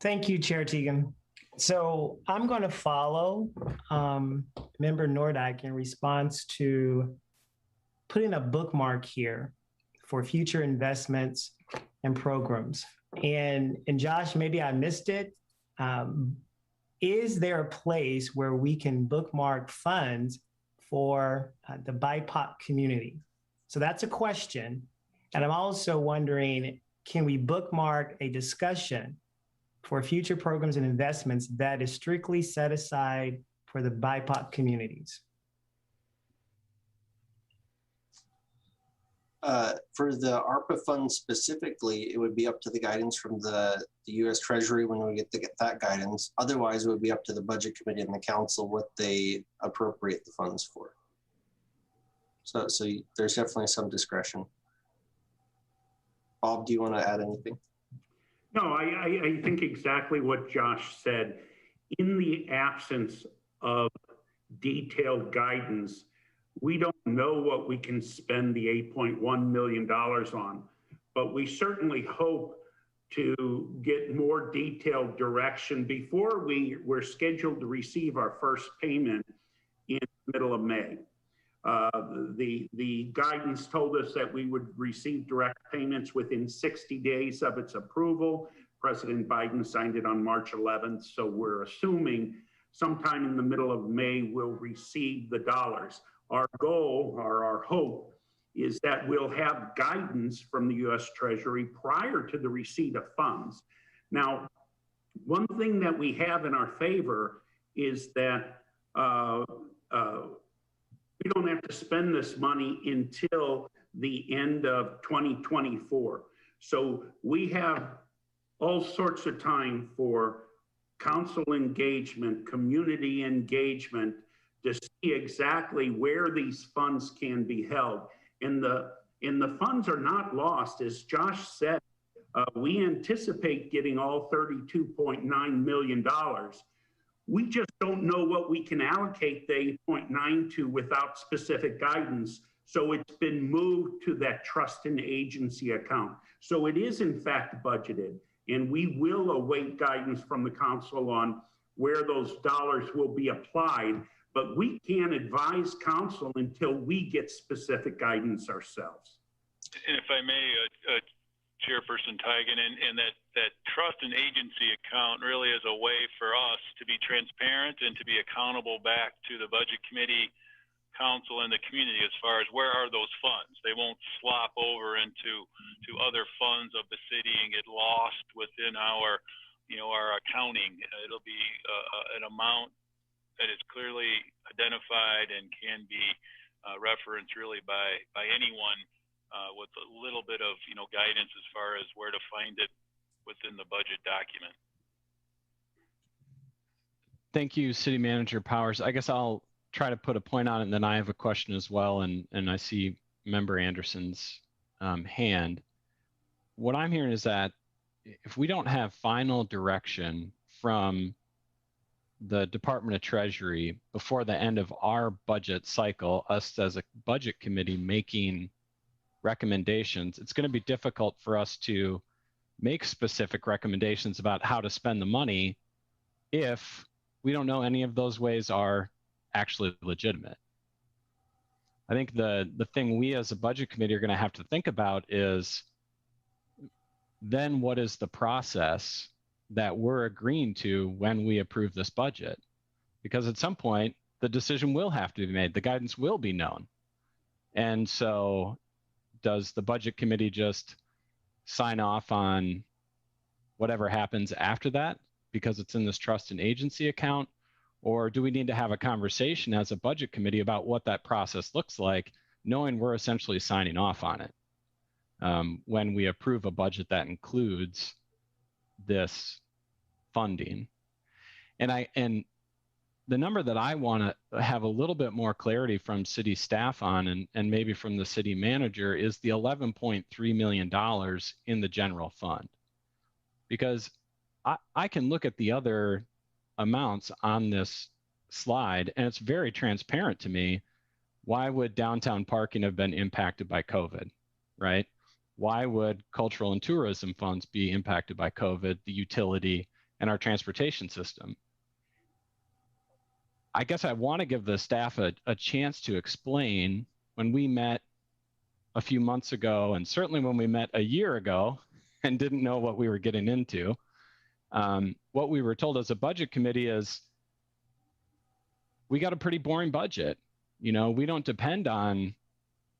Thank you, Chair Teagan. So I'm going to follow Member Nordyke in response to putting a bookmark here for future investments and programs. And Josh, maybe I missed it. Is there a place where we can bookmark funds for the BIPOC community? So that's a question. And I'm also wondering, can we bookmark a discussion for future programs and investments that is strictly set aside for the BIPOC communities? For the ARPA funds specifically, it would be up to the guidance from the U.S. Treasury when we get that guidance. Otherwise, it would be up to the Budget Committee and the Council what they appropriate the funds for. So there's definitely some discretion. Bob, do you want to add anything? No, I think exactly what Josh said. In the absence of detailed guidance, we don't know what we can spend the $8.1 million on, but we certainly hope to get more detailed direction before we're scheduled to receive our first payment in the middle of May. The guidance told us that we would receive direct payments within 60 days of its approval. President Biden signed it on March 11th, so we're assuming sometime in the middle of May we'll receive the dollars. Our goal, or our hope, is that we'll have guidance from the U.S. Treasury prior to the receipt of funds. Now, one thing that we have in our favor is that we don't have to spend this money until the end of 2024. So we have all sorts of time for council engagement, community engagement, to see exactly where these funds can be held. And the funds are not lost. As Josh said, we anticipate getting all $32.9 million. We just don't know what we can allocate the 8.9 to without specific guidance. So it's been moved to that trust and agency account. So it is in fact budgeted, and we will await guidance from the council on where those dollars will be applied, but we can't advise council until we get specific guidance ourselves. And if I may, Chairperson Teigen, and that trust and agency account really is a way for us to be transparent and to be accountable back to the Budget Committee, council, and the community as far as where are those funds. They won't slop over into other funds of the city and get lost within our accounting. It'll be an amount that is clearly identified and can be referenced really by anyone with a little bit of guidance as far as where to find it within the budget document. Thank you, City Manager Powers. I guess I'll try to put a point on it, and then I have a question as well, and I see Member Anderson's hand. What I'm hearing is that if we don't have final direction from the Department of Treasury before the end of our budget cycle, us as a budget committee making recommendations, it's going to be difficult for us to make specific recommendations about how to spend the money if we don't know any of those ways are actually legitimate. I think the thing we as a budget committee are going to have to think about is then what is the process that we're agreeing to when we approve this budget? Because at some point, the decision will have to be made. The guidance will be known. And so does the budget committee just sign off on whatever happens after that because it's in this trust and agency account? Or do we need to have a conversation as a budget committee about what that process looks like, knowing we're essentially signing off on it when we approve a budget that includes this funding? And the number that I want to have a little bit more clarity from city staff on, and maybe from the city manager, is the $11.3 million in the general fund. Because I can look at the other amounts on this slide, and it's very transparent to me. Why would downtown parking have been impacted by COVID, right? Why would cultural and tourism funds be impacted by COVID, the utility, and our transportation system? I guess I want to give the staff a chance to explain. When we met a few months ago, and certainly when we met a year ago and didn't know what we were getting into, what we were told as a budget committee is we got a pretty boring budget. You know, we don't depend on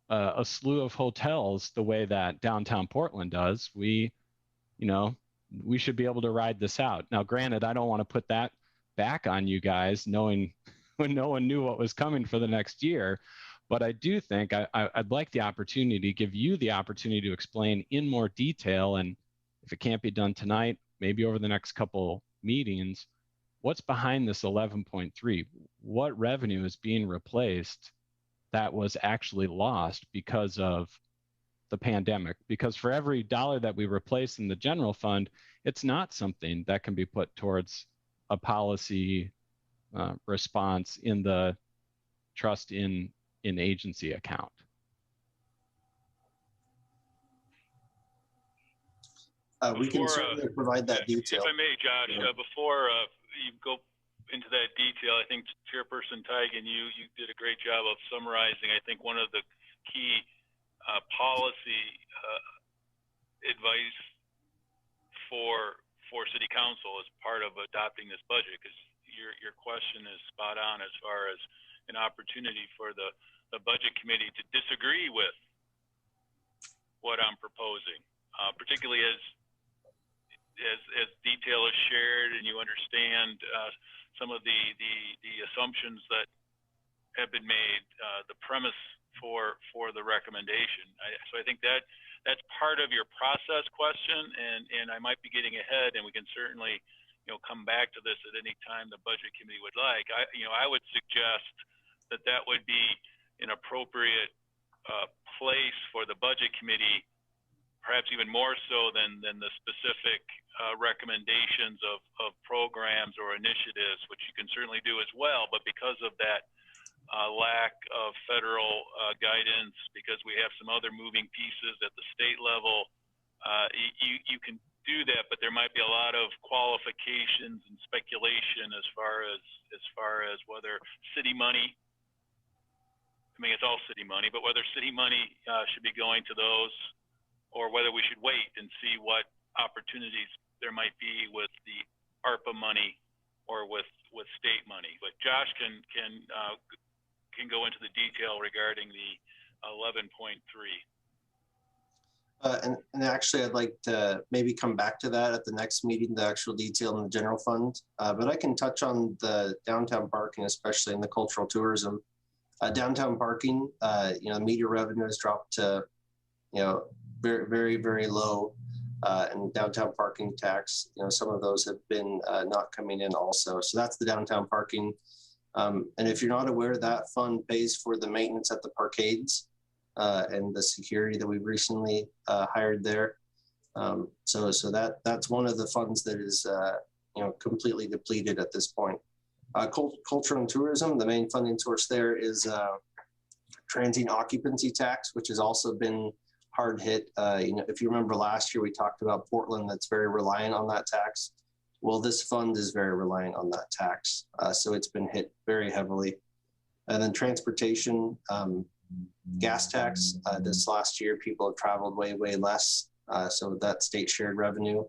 a slew of hotels the way that downtown Portland does. We should be able to ride this out. Now, granted, I don't want to put that back on you guys, knowing when no one knew what was coming for the next year. But I do think I'd like the opportunity to give you the opportunity to explain in more detail, and if it can't be done tonight, maybe over the next couple meetings, what's behind this 11.3? What revenue is being replaced that was actually lost because of the pandemic? Because for every dollar that we replace in the general fund, it's not something that can be put towards a policy response in the trust in agency account. We can certainly provide that detail. If I may, Josh, before you go into that detail, I think Chairperson Teigen, you did a great job of summarizing, I think, one of the key policy advice for City Council as part of adopting this budget, because your question is spot on as far as an opportunity for the budget committee to disagree with what I'm proposing, particularly as detail is shared and you understand some of the assumptions that have been made, the premise for the recommendation. So I think that's part of your process question, and I might be getting ahead, and we can certainly come back to this at any time the budget committee would like. I would suggest that would be an appropriate place for the budget committee, perhaps even more so than the specific recommendations of programs or initiatives, which you can certainly do as well. But because of that lack of federal guidance, because we have some other moving pieces at the state level, you can do that, but there might be a lot of qualifications and speculation as far as whether city money, I mean, it's all city money, but whether city money should be going to those, or whether we should wait and see what opportunities there might be with the ARPA money or with state money. But Josh can go into the detail regarding the 11.3. And actually, I'd like to maybe come back to that at the next meeting, the actual detail in the general fund. But I can touch on the downtown parking, especially in the cultural tourism. Downtown parking, media revenue has dropped to, very, very, very low. And downtown parking tax, some of those have been not coming in also. So that's the downtown parking. And if you're not aware, that fund pays for the maintenance at the parkades and the security that we've recently hired there. So that's one of the funds that is completely depleted at this point. Culture and tourism, the main funding source there is transient occupancy tax, which has also been hard hit. If you remember last year, we talked about Portland that's very reliant on that tax. Well, this fund is very reliant on that tax. So it's been hit very heavily. And then transportation, gas tax. This last year, people have traveled way, way less. So that state shared revenue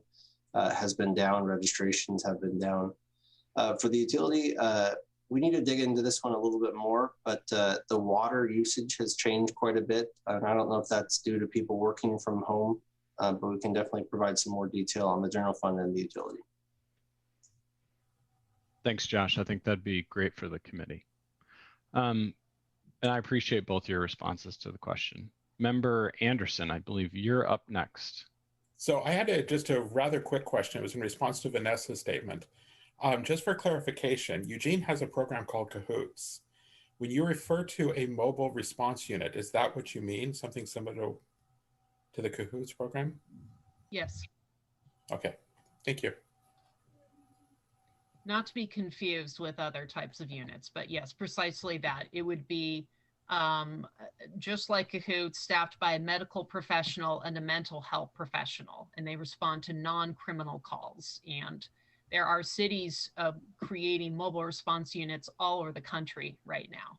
has been down. Registrations have been down. For the utility, we need to dig into this one a little bit more, but the water usage has changed quite a bit. And I don't know if that's due to people working from home, but we can definitely provide some more detail on the general fund and the utility. Thanks, Josh. I think that'd be great for the committee. And I appreciate both your responses to the question. Member Anderson, I believe you're up next. So I had just a rather quick question. It was in response to Vanessa's statement. Just for clarification, Eugene has a program called Cahoots. When you refer to a mobile response unit, is that what you mean? Something similar to the Cahoots program? Yes. Okay, thank you. Not to be confused with other types of units, but yes, precisely that. It would be just like Cahoots, staffed by a medical professional and a mental health professional, and they respond to non-criminal calls. And there are cities creating mobile response units all over the country right now.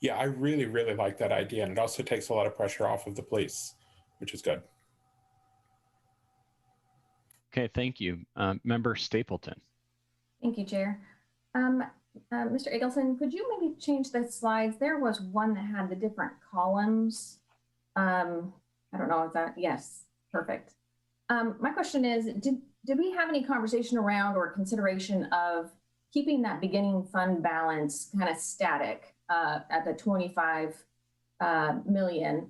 Yeah, I really, really like that idea. And it also takes a lot of pressure off of the police, which is good. Okay, thank you. Member Stapleton. Thank you, Chair. Mr. Eggleston, could you maybe change the slides? There was one that had the different columns. I don't know if that, yes, perfect. My question is, did we have any conversation around or consideration of keeping that beginning fund balance kind of static at the 25 million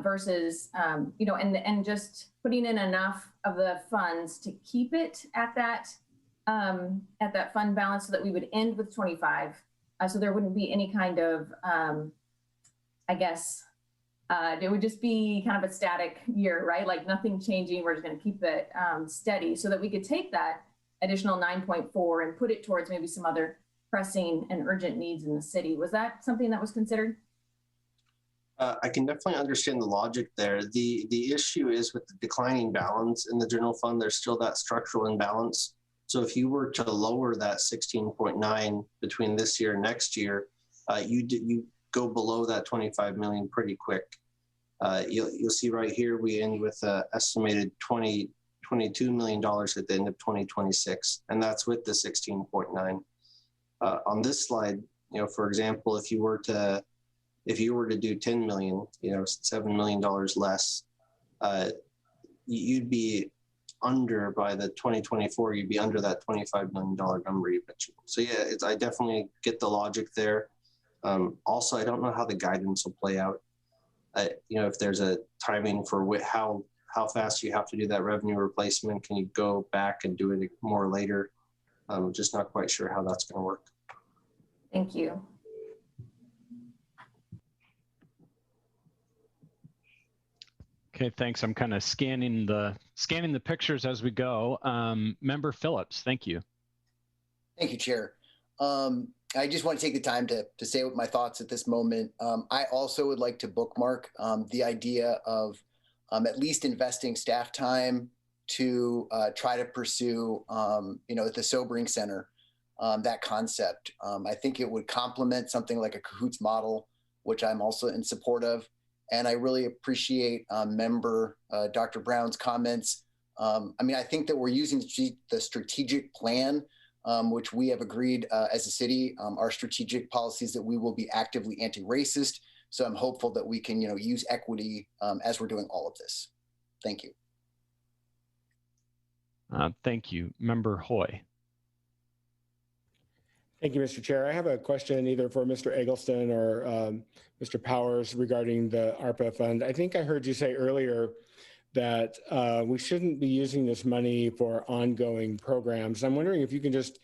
versus, you know, and just putting in enough of the funds to keep it at that fund balance so that we would end with 25, so there wouldn't be any kind of, I guess, it would just be kind of a static year, right? Like nothing changing. We're just going to keep it steady so that we could take that additional 9.4 and put it towards maybe some other pressing and urgent needs in the city. Was that something that was considered? I can definitely understand the logic there. The issue is with the declining balance in the general fund, there's still that structural imbalance. So if you were to lower that 16.9 between this year and next year, you go below that 25 million pretty quick. You'll see right here, we end with an estimated $22 million at the end of 2026, and that's with the 16.9. On this slide, you know, for example, if you were to do 10 million, you know, $7 million less, you'd be under by the 2024, you'd be under that $25 million number you mentioned. So yeah, I definitely get the logic there. Also, I don't know how the guidance will play out. You know, if there's a timing for how fast you have to do that revenue replacement, can you go back and do it more later? I'm just not quite sure how that's going to work. Thank you. Okay, thanks. I'm kind of scanning the pictures as we go. Member Phillips, thank you. Thank you, Chair. I just want to take the time to say my thoughts at this moment. I also would like to bookmark the idea of at least investing staff time to try to pursue, you know, at the Sobering Center, that concept. I think it would complement something like a Cahoots model, which I'm also in support of. And I really appreciate Member Dr. Brown's comments. I mean, I think that we're using the strategic plan, which we have agreed as a city, our strategic policies that we will be actively anti-racist. So I'm hopeful that we can, you know, use equity as we're doing all of this. Thank you. Thank you. Member Hoy. Thank you, Mr. Chair. I have a question either for Mr. Eggleston or Mr. Powers regarding the ARPA fund. I think I heard you say earlier that we shouldn't be using this money for ongoing programs. I'm wondering if you can just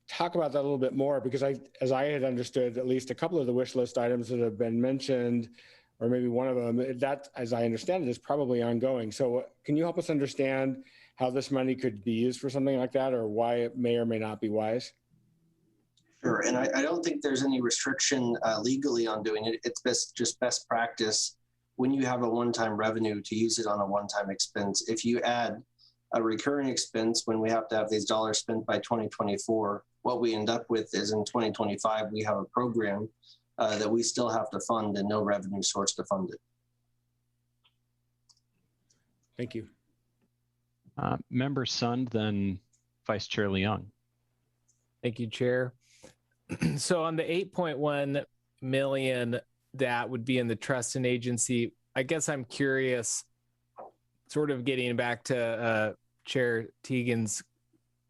talk about that a little bit more, because as I had understood, at least a couple of the wish list items that have been mentioned, or maybe one of them, that, as I understand it, is probably ongoing. So can you help us understand how this money could be used for something like that, or why it may or may not be wise? Sure, and I don't think there's any restriction legally on doing it. It's just best practice when you have a one-time revenue to use it on a one-time expense. If you add a recurring expense when we have to have these dollars spent by 2024, what we end up with is in 2025, we have a program that we still have to fund and no revenue source to fund it. Thank you. Member Sund, then Vice Chair Leung. Thank you, Chair. So on the 8.1 million that would be in the trust and agency, I guess I'm curious, sort of getting back to Chair Teagan's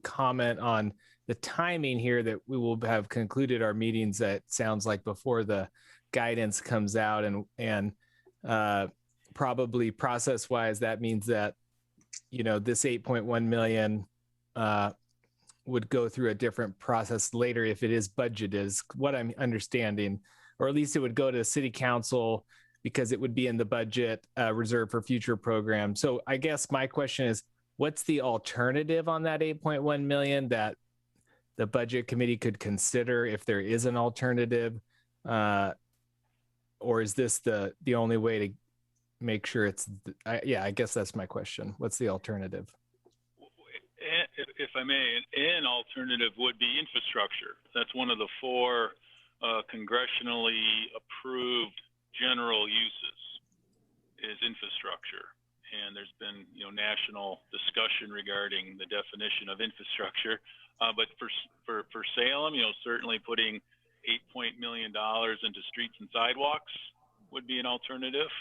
comment on the timing here, that we will have concluded our meetings, that sounds like before the guidance comes out, and probably process-wise, that means that, you know, this 8.1 million would go through a different process later if it is budgeted, is what I'm understanding, or at least it would go to the city council because it would be in the budget reserved for future programs. So I guess my question is, what's the alternative on that 8.1 million that the budget committee could consider if there is an alternative? Or is this the only way to make sure it's, yeah, I guess that's my question. What's the alternative? If I may, an alternative would be infrastructure. That's one of the 4 congressionally approved general uses is infrastructure. And there's been, you know, national discussion regarding the definition of infrastructure. But for Salem, you know, certainly putting $8 million into streets and sidewalks would be an alternative.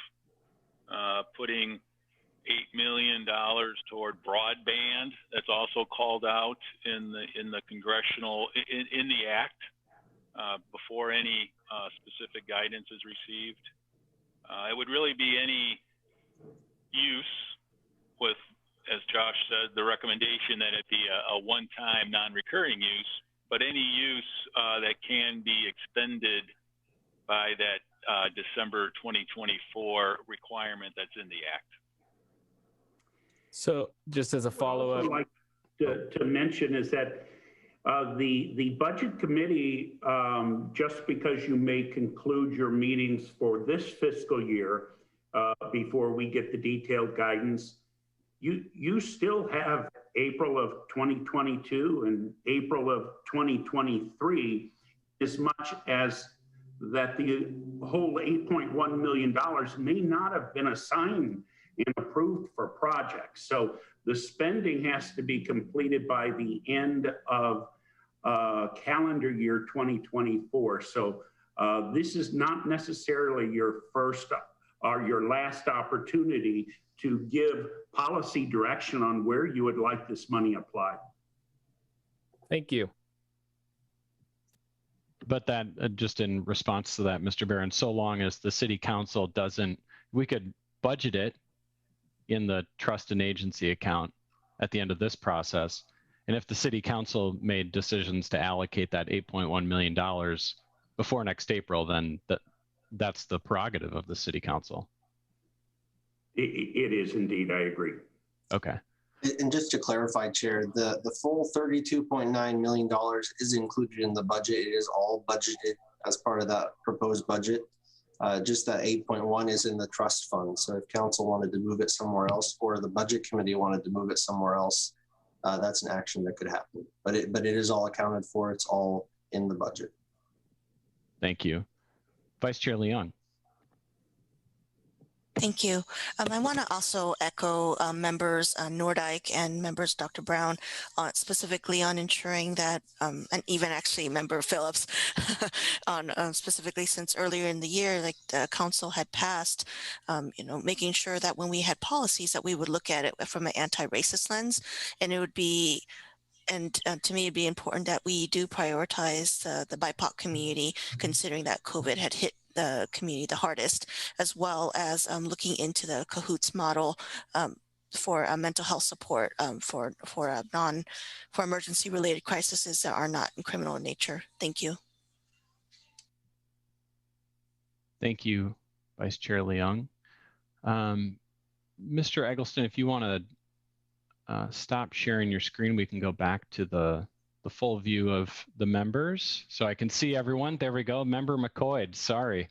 Putting $8 million toward broadband, that's also called out in the congressional in the act before any specific guidance is received. It would really be any use with, as Josh said, the recommendation that it be a one-time non-recurring use, but any use that can be extended by that December 2024 requirement that's in the act. So just as a follow-up, I'd like to mention is that the budget committee, just because you may conclude your meetings for this fiscal year before we get the detailed guidance, you still have April of 2022 and April of 2023, as much as that the whole $8.1 million may not have been assigned and approved for projects. So the spending has to be completed by the end of calendar year 2024. So this is not necessarily your first or your last opportunity to give policy direction on where you would like this money applied. Thank you. But that, just in response to that, Mr. Barron, so long as the city council doesn't, we could budget it in the trust and agency account at the end of this process. And if the city council made decisions to allocate that $8.1 million before next April, then that's the prerogative of the city council. It is indeed, I agree. Okay. And just to clarify, Chair, the full $32.9 million is included in the budget. It is all budgeted as part of that proposed budget. Just that 8.1 is in the trust fund. So if council wanted to move it somewhere else, or the budget committee wanted to move it somewhere else, that's an action that could happen. But it is all accounted for. It's all in the budget. Thank you. Vice Chair Leung. Thank you. I want to also echo members Nordyke and members Dr. Brown, specifically on ensuring that, and even actually member Phillips, on specifically since earlier in the year, like the council had passed, making sure that when we had policies that we would look at it from an anti-racist lens, and it would be, and to me, it'd be important that we do prioritize the BIPOC community, considering that COVID had hit the community the hardest, as well as looking into the CAHOOTS model for mental health support for emergency related crises that are not criminal in nature. Thank you. Thank you, Vice Chair Leung. Mr. Eggleston, if you want to stop sharing your screen, we can go back to the full view of the members so I can see everyone. There we go. Member McCoy, sorry.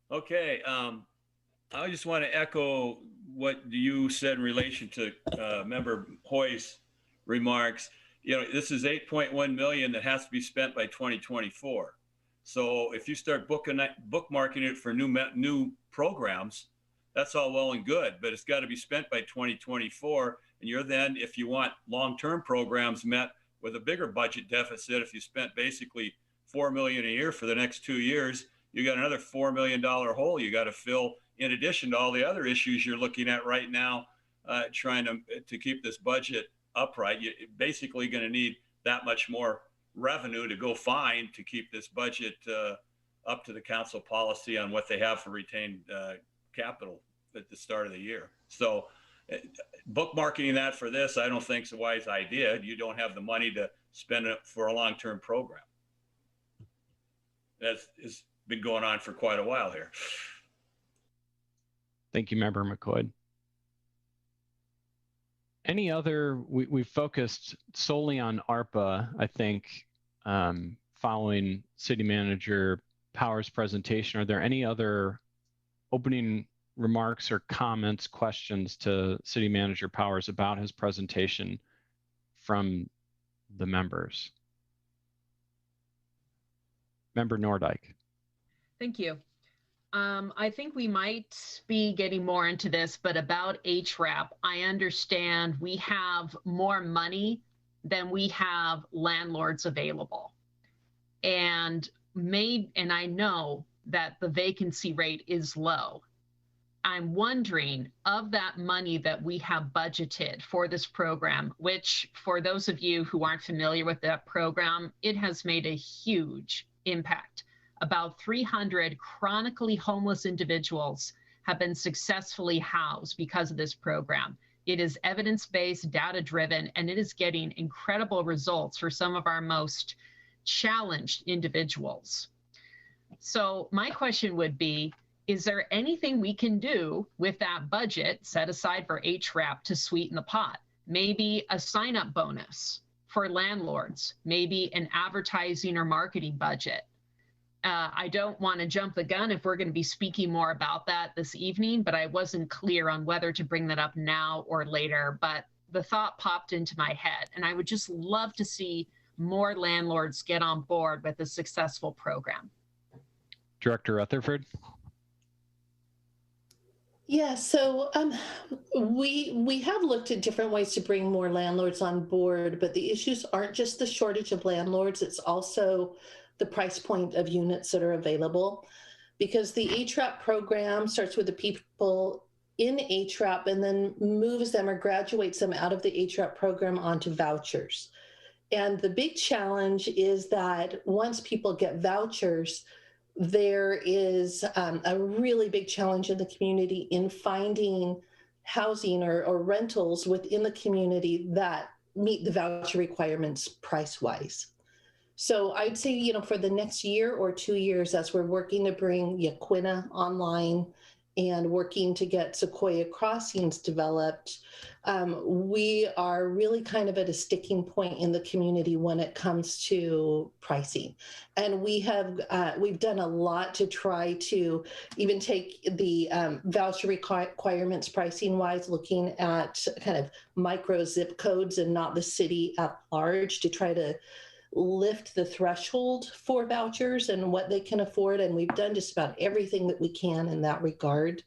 Okay. I just want to echo what you said in relation to Member Hoy's remarks. this is 8.1 million that has to be spent by 2024. So if you start bookmarking it for new programs, that's all well and good, but it's got to be spent by 2024. And you're then, if you want long-term programs met with a bigger budget deficit, if you spent basically $4 million a year for the next 2 years, you got another $4 million hole you got to fill, in addition to all the other issues you're looking at right now, trying to keep this budget upright. You're basically going to need that much more revenue to go find to keep this budget up to the council policy on what they have for retained capital at the start of the year. So bookmarking that for this, I don't think is a wise idea. You don't have the money to spend it for a long-term program. That's been going on for quite a while here. Thank you, Member McCoy. Any other, we focused solely on ARPA, I think, following City Manager Powers' presentation. Are there any other opening remarks or comments, questions to City Manager Powers about his presentation from the members? Member Nordyke. Thank you. I think we might be getting more into this, but about HRAP, I understand we have more money than we have landlords available. And I know that the vacancy rate is low. I'm wondering, of that money that we have budgeted for this program, which for those of you who aren't familiar with that program, it has made a huge impact. About 300 chronically homeless individuals have been successfully housed because of this program. It is evidence-based, data-driven, and it is getting incredible results for some of our most challenged individuals. So my question would be, is there anything we can do with that budget set aside for HRAP to sweeten the pot? Maybe a sign-up bonus for landlords, maybe an advertising or marketing budget. I don't want to jump the gun if we're going to be speaking more about that this evening, but I wasn't clear on whether to bring that up now or later. But the thought popped into my head, and I would just love to see more landlords get on board with a successful program. Director Rutherford. Yeah, so we have looked at different ways to bring more landlords on board, but the issues aren't just the shortage of landlords, it's also the price point of units that are available, because the HRAP program starts with the people in HRAP and then moves them or graduates them out of the HRAP program onto vouchers. And the big challenge is that once people get vouchers, there is a really big challenge in the community in finding housing or rentals within the community that meet the voucher requirements price-wise. So I'd say, for the next year or 2 years, as we're working to bring Yaquina online and working to get Sequoia Crossings developed, we are really kind of at a sticking point in the community when it comes to pricing. And we've done a lot to try to even take the voucher requirements pricing wise, looking at kind of micro zip codes and not the city at large, to try to lift the threshold for vouchers and what they can afford. And we've done just about everything that we can in that regard.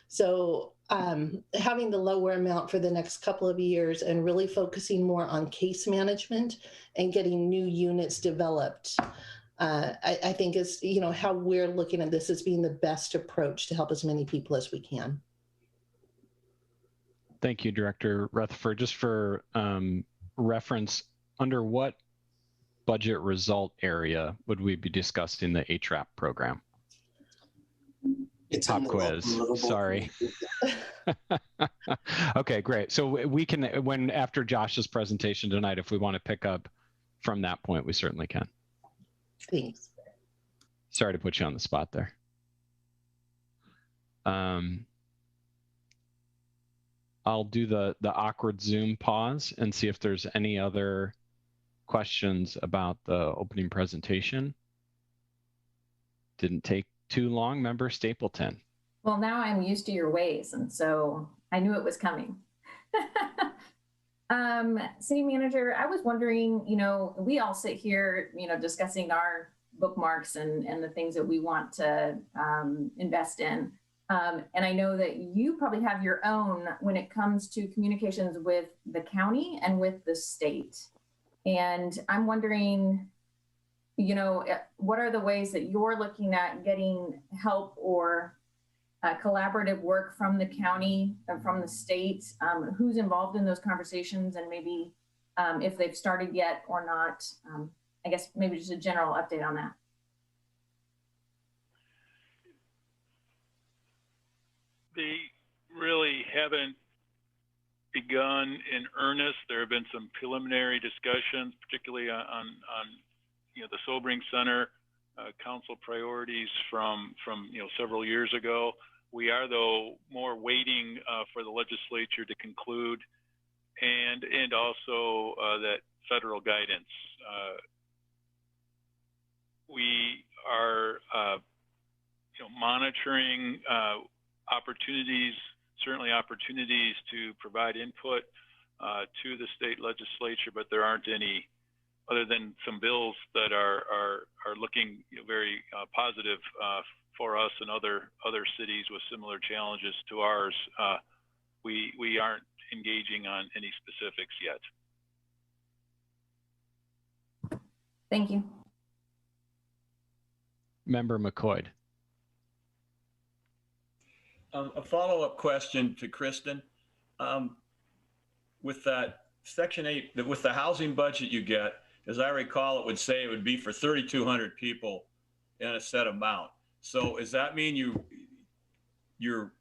So having the lower amount for the next couple of years and really focusing more on case management and getting new units developed, I think is, how we're looking at this as being the best approach to help as many people as we can. Thank you, Director Rutherford. Just for reference, under what budget result area would we be discussing the HRAP program? It's pop quiz. Sorry. Okay, great. So we can, after Josh's presentation tonight, if we want to pick up from that point, we certainly can. Thanks. Sorry to put you on the spot there. I'll do the awkward Zoom pause and see if there's any other questions about the opening presentation. Didn't take too long. Member Stapleton. Well, now I'm used to your ways, and so I knew it was coming. City manager, I was wondering, we all sit here, discussing our bookmarks and the things that we want to invest in. And I know that you probably have your own when it comes to communications with the county and with the state. And I'm wondering, what are the ways that you're looking at getting help or collaborative work from the county and from the state? Who's involved in those conversations, and maybe if they've started yet or not? I guess maybe just a general update on that. They really haven't begun in earnest. There have been some preliminary discussions, particularly on the Sobering Center council priorities from several years ago. We are, though, more waiting for the legislature to conclude, and also that federal guidance. We are monitoring certainly opportunities to provide input to the state legislature, but there aren't any, other than some bills that are looking very positive for us and other cities with similar challenges to ours. We aren't engaging on any specifics yet. Thank you. Member McCoy. A follow-up question to Kristen. With that Section 8, with the housing budget you get, as I recall, it would say it would be for 3,200 people in a set amount. So does that mean you do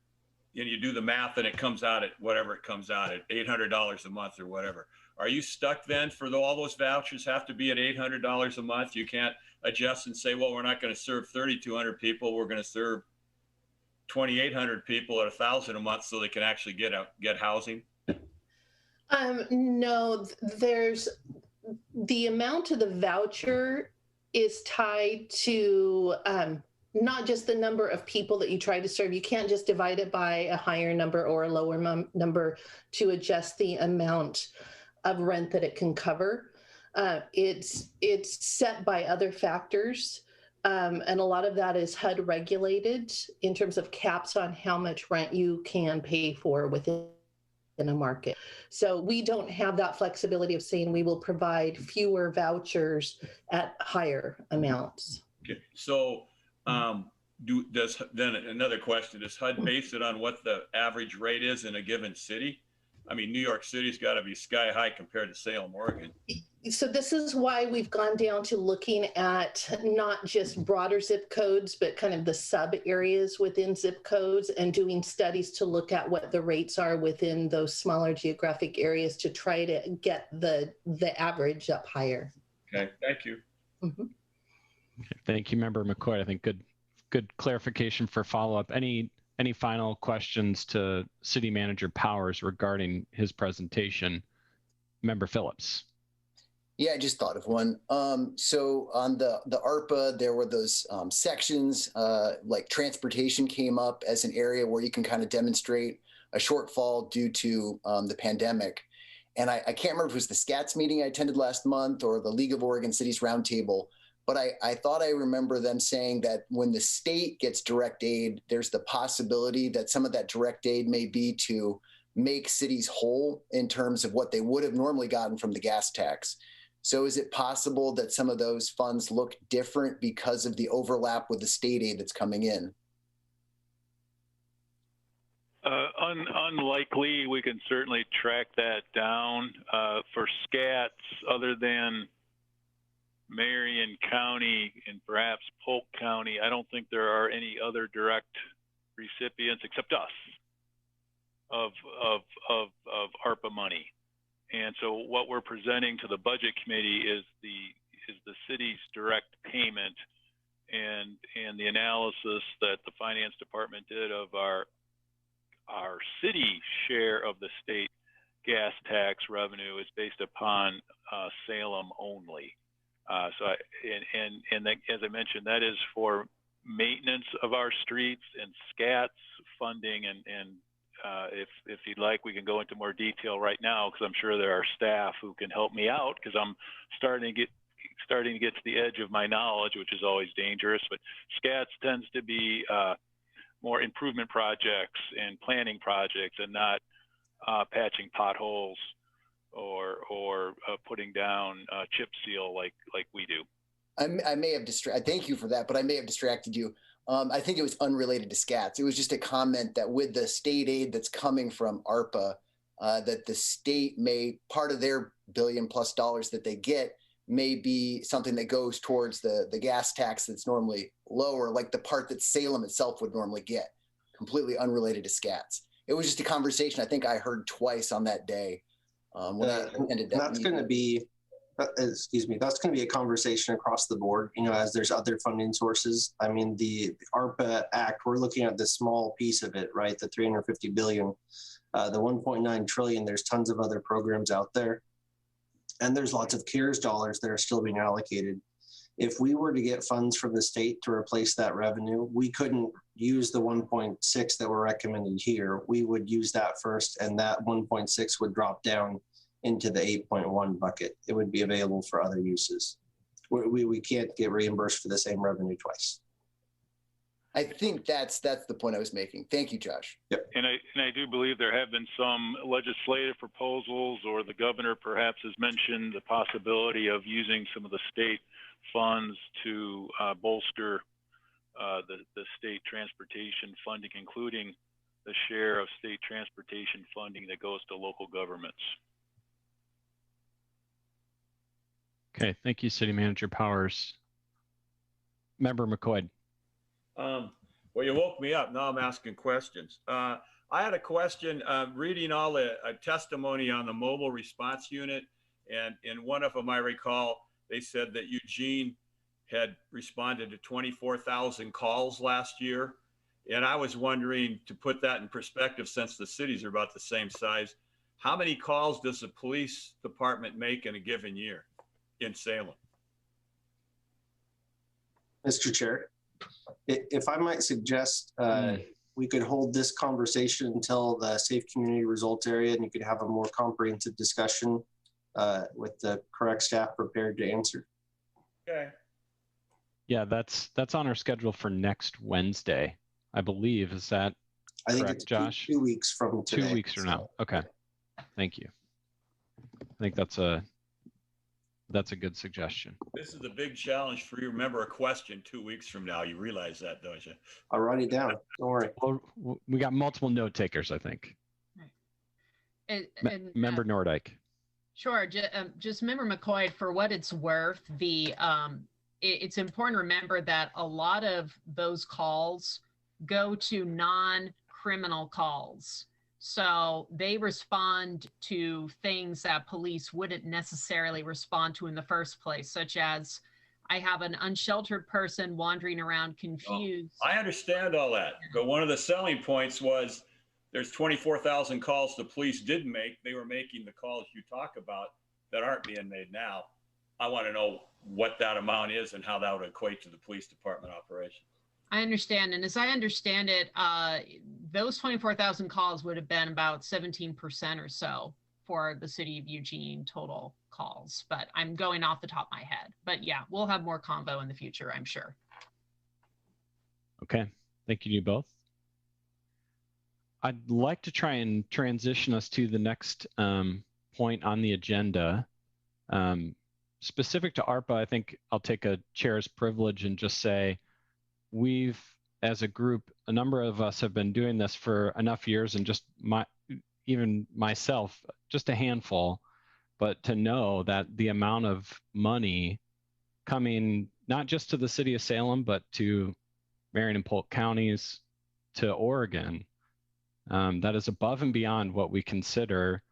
the math and it comes out at whatever it comes out at, $800 a month or whatever? Are you stuck then for all those vouchers have to be at $800 a month? You can't adjust and say, well, we're not going to serve 3,200 people. We're going to serve 2,800 people at $1,000 a month so they can actually get housing? No, there's the amount of the voucher is tied to not just the number of people that you try to serve. You can't just divide it by a higher number or a lower number to adjust the amount of rent that it can cover. It's set by other factors. And a lot of that is HUD regulated in terms of caps on how much rent you can pay for within a market. So we don't have that flexibility of saying we will provide fewer vouchers at higher amounts. Okay. So then another question, does HUD base it on what the average rate is in a given city? I mean, New York City's got to be sky high compared to Salem, Oregon. So this is why we've gone down to looking at not just broader zip codes, but kind of the sub areas within zip codes and doing studies to look at what the rates are within those smaller geographic areas to try to get the average up higher. Okay, thank you. Mm-hmm. Okay, thank you, Member McCoy. I think good clarification for follow-up. Any final questions to City Manager Powers regarding his presentation? Member Phillips. Yeah, I just thought of one. So on the ARPA, there were those sections, like transportation came up as an area where you can kind of demonstrate a shortfall due to the pandemic. And I can't remember if it was the SCATS meeting I attended last month or the League of Oregon Cities Roundtable, but I thought I remember them saying that when the state gets direct aid, there's the possibility that some of that direct aid may be to make cities whole in terms of what they would have normally gotten from the gas tax. So is it possible that some of those funds look different because of the overlap with the state aid that's coming in? Unlikely. We can certainly track that down. For SCATs, other than Marion County and perhaps Polk County, I don't think there are any other direct recipients except us of ARPA money. And so what we're presenting to the Budget Committee is the city's direct payment, and the analysis that the Finance Department did of our city share of the state gas tax revenue is based upon Salem only. As I mentioned, that is for maintenance of our streets and SCATs funding and if you'd like, we can go into more detail right now, because I'm sure there are staff who can help me out, because I'm starting to get to the edge of my knowledge, which is always dangerous. But SCATS tends to be more improvement projects and planning projects, and not patching potholes or putting down chip seal like we do. I may have thank you for that, but I may have distracted you. I think it was unrelated to SCATS. It was just a comment that with the state aid that's coming from ARPA, that the state may, part of their $1 billion+ that they get may be something that goes towards the gas tax that's normally lower, like the part that Salem itself would normally get, completely unrelated to SCATS. It was just a conversation I think I heard twice on that day when I attended that That's meeting. going to be, that's going to be a conversation across the board, as there's other funding sources. I mean, the ARPA Act, we're looking at this small piece of it, right? The $350 billion, the $1.9 trillion, there's tons of other programs out there. And there's lots of CARES dollars that are still being allocated. If we were to get funds from the state to replace that revenue, we couldn't use the 1.6 that we're recommending here. We would use that first, and that 1.6 would drop down into the 8.1 bucket. It would be available for other uses. We can't get reimbursed for the same revenue twice. I think that's the point I was making. Thank you, Josh. Yep. And I do believe there have been some legislative proposals, or the governor perhaps has mentioned the possibility of using some of the state funds to bolster the state transportation funding, including the share of state transportation funding that goes to local governments. Okay, thank you, City Manager Powers. Member McCoy. Well, you woke me up. Now I'm asking questions. I had a question, reading all the testimony on the mobile response unit, and in one of them I recall they said that Eugene had responded to 24,000 calls last year. And I was wondering, to put that in perspective, since the cities are about the same size, how many calls does the police department make in a given year in Salem? Mr. Chair, if I might suggest, we could hold this conversation until the safe community results area, and you could have a more comprehensive discussion with the correct staff prepared to answer. Okay. Yeah, that's on our schedule for next Wednesday, I believe. Is that I think correct, it's Josh? 2 weeks from today. 2 weeks from now. Okay. Thank you. I think that's a good suggestion. This is a big challenge for you. Remember a question 2 weeks from now. You realize that, don't you? I'll write it down. Don't worry. Well, we got multiple note takers, I think. And Member Nordyke. Sure. Just Member McCoy, for what it's worth, it's important to remember that a lot of those calls go to non-criminal calls. So they respond to things that police wouldn't necessarily respond to in the first place, such as, I have an unsheltered person wandering around confused. Oh, I understand all that, but one of the selling points was there's 24,000 calls the police didn't make. They were making the calls you talk about that aren't being made now. I want to know what that amount is and how that would equate to the police department operation. I understand. And as I understand it, those 24,000 calls would have been about 17% or so for the city of Eugene total calls, but I'm going off the top of my head. But yeah, we'll have more convo in the future, I'm sure. Okay, thank you both. I'd like to try and transition us to the next point on the agenda. Specific to ARPA, I think I'll take a chair's privilege and just say, we've, as a group, a number of us have been doing this for enough years, and just even myself, just a handful, but to know that the amount of money coming not just to the city of Salem, but to Marion and Polk counties, to Oregon, that is above and beyond what we consider,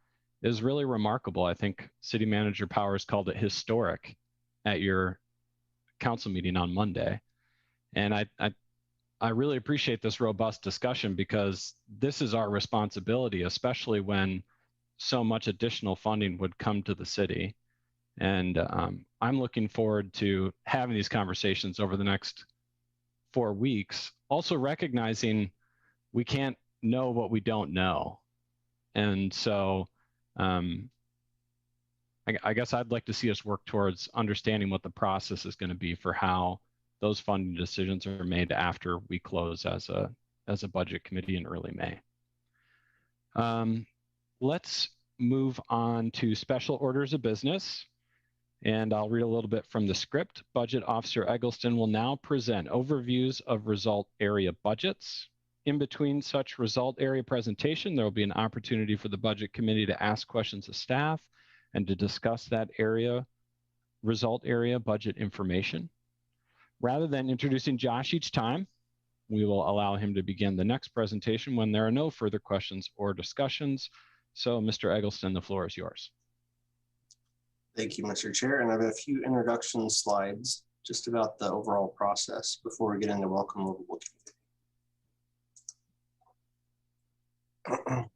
is really remarkable. I think City Manager Powers called it historic at your council meeting on Monday. And I really appreciate this robust discussion, because this is our responsibility, especially when so much additional funding would come to the city. And I'm looking forward to having these conversations over the next 4 weeks, also recognizing we can't know what we don't know. And so I guess I'd like to see us work towards understanding what the process is going to be for how those funding decisions are made after we close as a budget committee in early May. Let's move on to special orders of business. And I'll read a little bit from the script. Budget Officer Eggleston will now present overviews of result area budgets. In between such result area presentation, there will be an opportunity for the budget committee to ask questions of staff and to discuss that result area budget information. Rather than introducing Josh each time, we will allow him to begin the next presentation when there are no further questions or discussions. So, Mr. Eggleston, the floor is yours. Thank you, Mr. Chair. And I have a few introduction slides just about the overall process before we get into welcome movable community.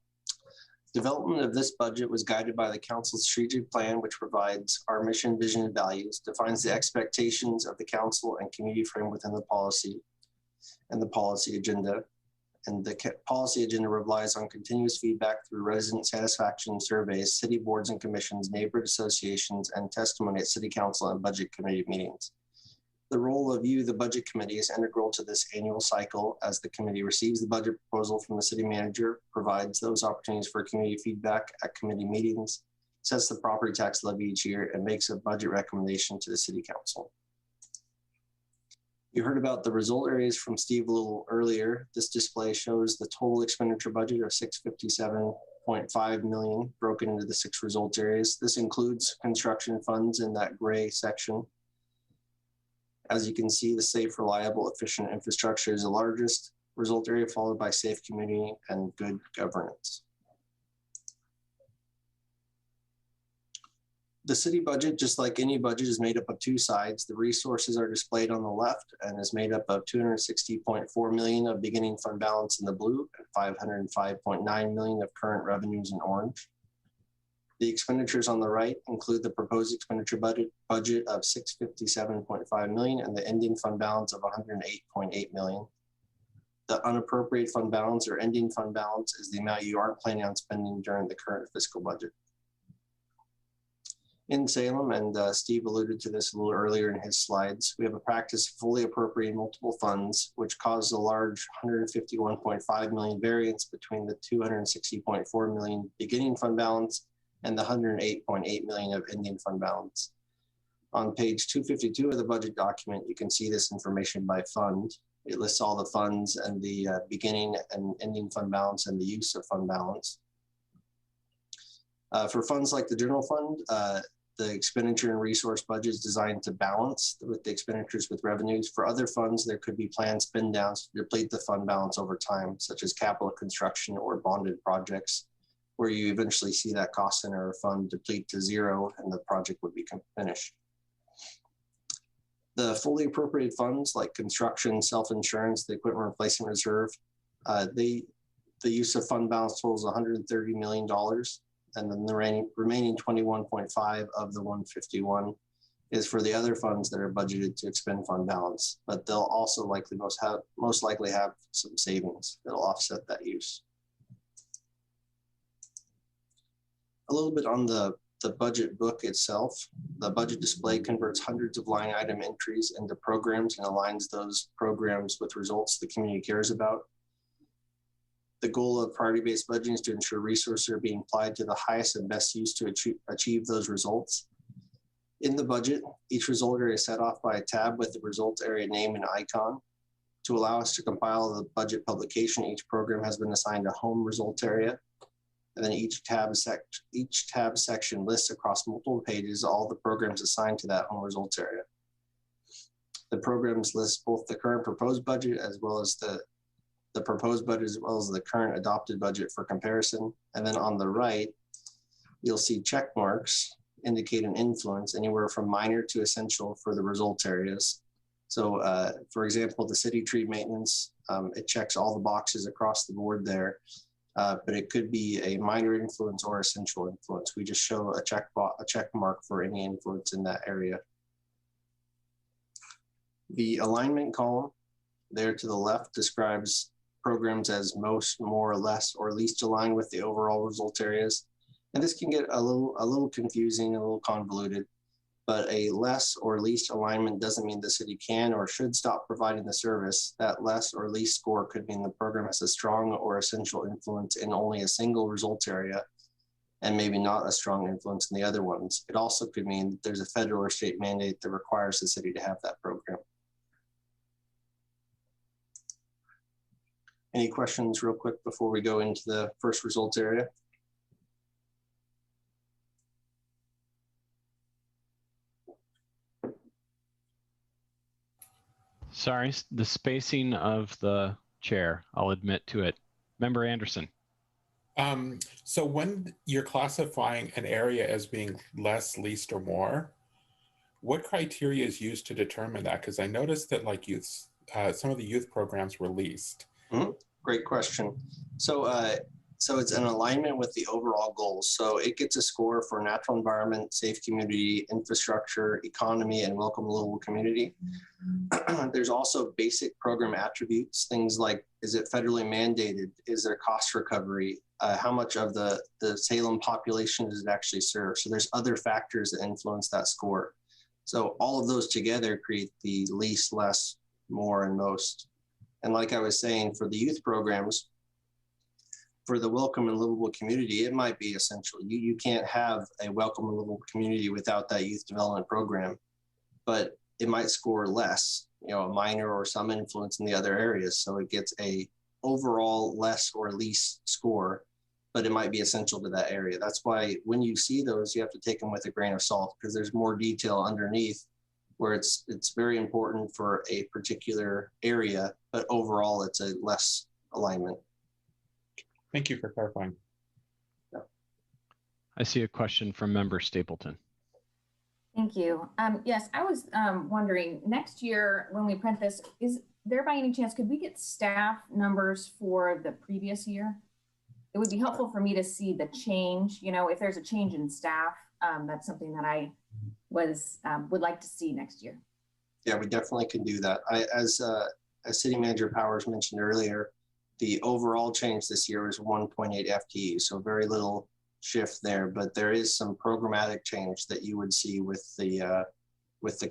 Development of this budget was guided by the Council's strategic plan, which provides our mission, vision, and values, defines the expectations of the Council and community frame within the policy and the policy agenda. And the policy agenda relies on continuous feedback through resident satisfaction surveys, city boards and commissions, neighborhood associations, and testimony at City Council and Budget Committee meetings. The role of you, the Budget Committee, is integral to this annual cycle as the committee receives the budget proposal from the city manager, provides those opportunities for community feedback at committee meetings, sets the property tax levy each year, and makes a budget recommendation to the City Council. You heard about the result areas from Steve a little earlier. This display shows the total expenditure budget of $657.5 million broken into the 6 result areas. This includes construction funds in that gray section. As you can see, the safe, reliable, efficient infrastructure is the largest result area, followed by safe community and good governance. The city budget, just like any budget, is made up of 2 sides. The resources are displayed on the left and is made up of $260.4 million of beginning fund balance in the blue and $505.9 million of current revenues in orange. The expenditures on the right include the proposed expenditure budget of $657.5 million and the ending fund balance of $108.8 million. The unappropriated fund balance or ending fund balance is the amount you aren't planning on spending during the current fiscal budget. In Salem, and Steve alluded to this a little earlier in his slides, we have a practice of fully appropriating multiple funds, which caused a large $151.5 million variance between the $260.4 million beginning fund balance and the $108.8 million of ending fund balance. On page 252 of the budget document, you can see this information by fund. It lists all the funds and the beginning and ending fund balance and the use of fund balance. For funds like the general fund, the expenditure and resource budget is designed to balance with the expenditures with revenues. For other funds, there could be planned spend downs to deplete the fund balance over time, such as capital construction or bonded projects, where you eventually see that cost center or fund deplete to 0 and the project would be finished. The fully appropriated funds like construction, self-insurance, the equipment replacement reserve, the use of fund balance totals $130 million. And then the remaining 21.5 of the 151 is for the other funds that are budgeted to expend fund balance, but they'll also likely most likely have some savings that'll offset that use. A little bit on the budget book itself. The budget display converts hundreds of line item entries into programs and aligns those programs with results the community cares about. The goal of priority-based budgeting is to ensure resources are being applied to the highest and best use to achieve those results. In the budget, each result area is set off by a tab with the result area name and icon. To allow us to compile the budget publication, each program has been assigned a home result area. And then each tab section lists across multiple pages all the programs assigned to that home results area. The programs list both the current proposed budget as well as the proposed budget as well as the current adopted budget for comparison. And then on the right, you'll see check marks indicate an influence anywhere from minor to essential for the results areas. So for example, the city tree maintenance, it checks all the boxes across the board there, but it could be a minor influence or essential influence. We just show a check mark for any influence in that area. The alignment column there to the left describes programs as most, more, less, or least aligned with the overall result areas. And this can get a little confusing, a little convoluted, but a less or least alignment doesn't mean the city can or should stop providing the service. That less or least score could mean the program has a strong or essential influence in only a single result area and maybe not a strong influence in the other ones. It also could mean that there's a federal or state mandate that requires the city to have that program. Any questions real quick before we go into the first results area? Sorry, the spacing of the chair, I'll admit to it. Member Anderson. So when you're classifying an area as being less, least, or more, what criteria is used to determine that? Because I noticed that like youth, some of the youth programs were least. Mm-hmm. Great question. So it's an alignment with the overall goals. So it gets a score for natural environment, safe community, infrastructure, economy, and welcome livable community. There's also basic program attributes, things like, is it federally mandated? Is there cost recovery? How much of the Salem population does it actually serve? So there's other factors that influence that score. So all of those together create the least, less, more, and most. And like I was saying, for the youth programs, for the welcome and livable community, it might be essential. You can't have a welcome and livable community without that youth development program, but it might score less, a minor or some influence in the other areas. So it gets a overall less or least score, but it might be essential to that area. That's why when you see those, you have to take them with a grain of salt because there's more detail underneath where it's very important for a particular area, but overall it's a less alignment. Thank you for clarifying. Yeah. I see a question from Member Stapleton. Thank you. Yes, I was wondering, next year when we print this, is there by any chance, could we get staff numbers for the previous year? It would be helpful for me to see the change, if there's a change in staff, that's something that I would like to see next year. Yeah, we definitely can do that. As City Manager Powers mentioned earlier, the overall change this year was 1.8 FTE, so very little shift there, but there is some programmatic change that you would see with the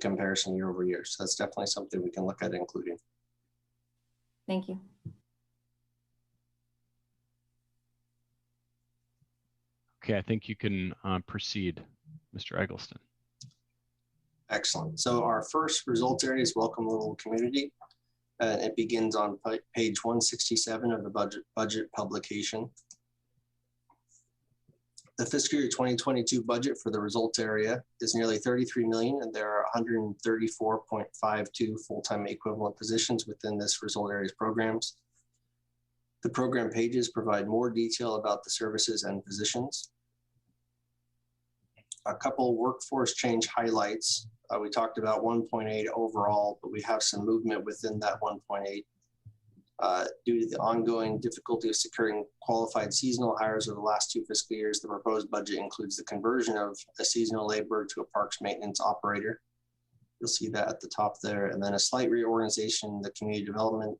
comparison year over year. So that's definitely something we can look at including. Thank you. Okay, I think you can proceed, Mr. Eggleston. Excellent. So our first result area is welcome livable community. It begins on page 167 of the budget publication. The fiscal year 2022 budget for the results area is nearly 33 million, and there are 134.52 full-time equivalent positions within this result area's programs. The program pages provide more detail about the services and positions. A couple workforce change highlights. We talked about 1.8 overall, but we have some movement within that 1.8. Due to the ongoing difficulty of securing qualified seasonal hires over the last 2 fiscal years, the proposed budget includes the conversion of a seasonal laborer to a parks maintenance operator. You'll see that at the top there. And then a slight reorganization in the community development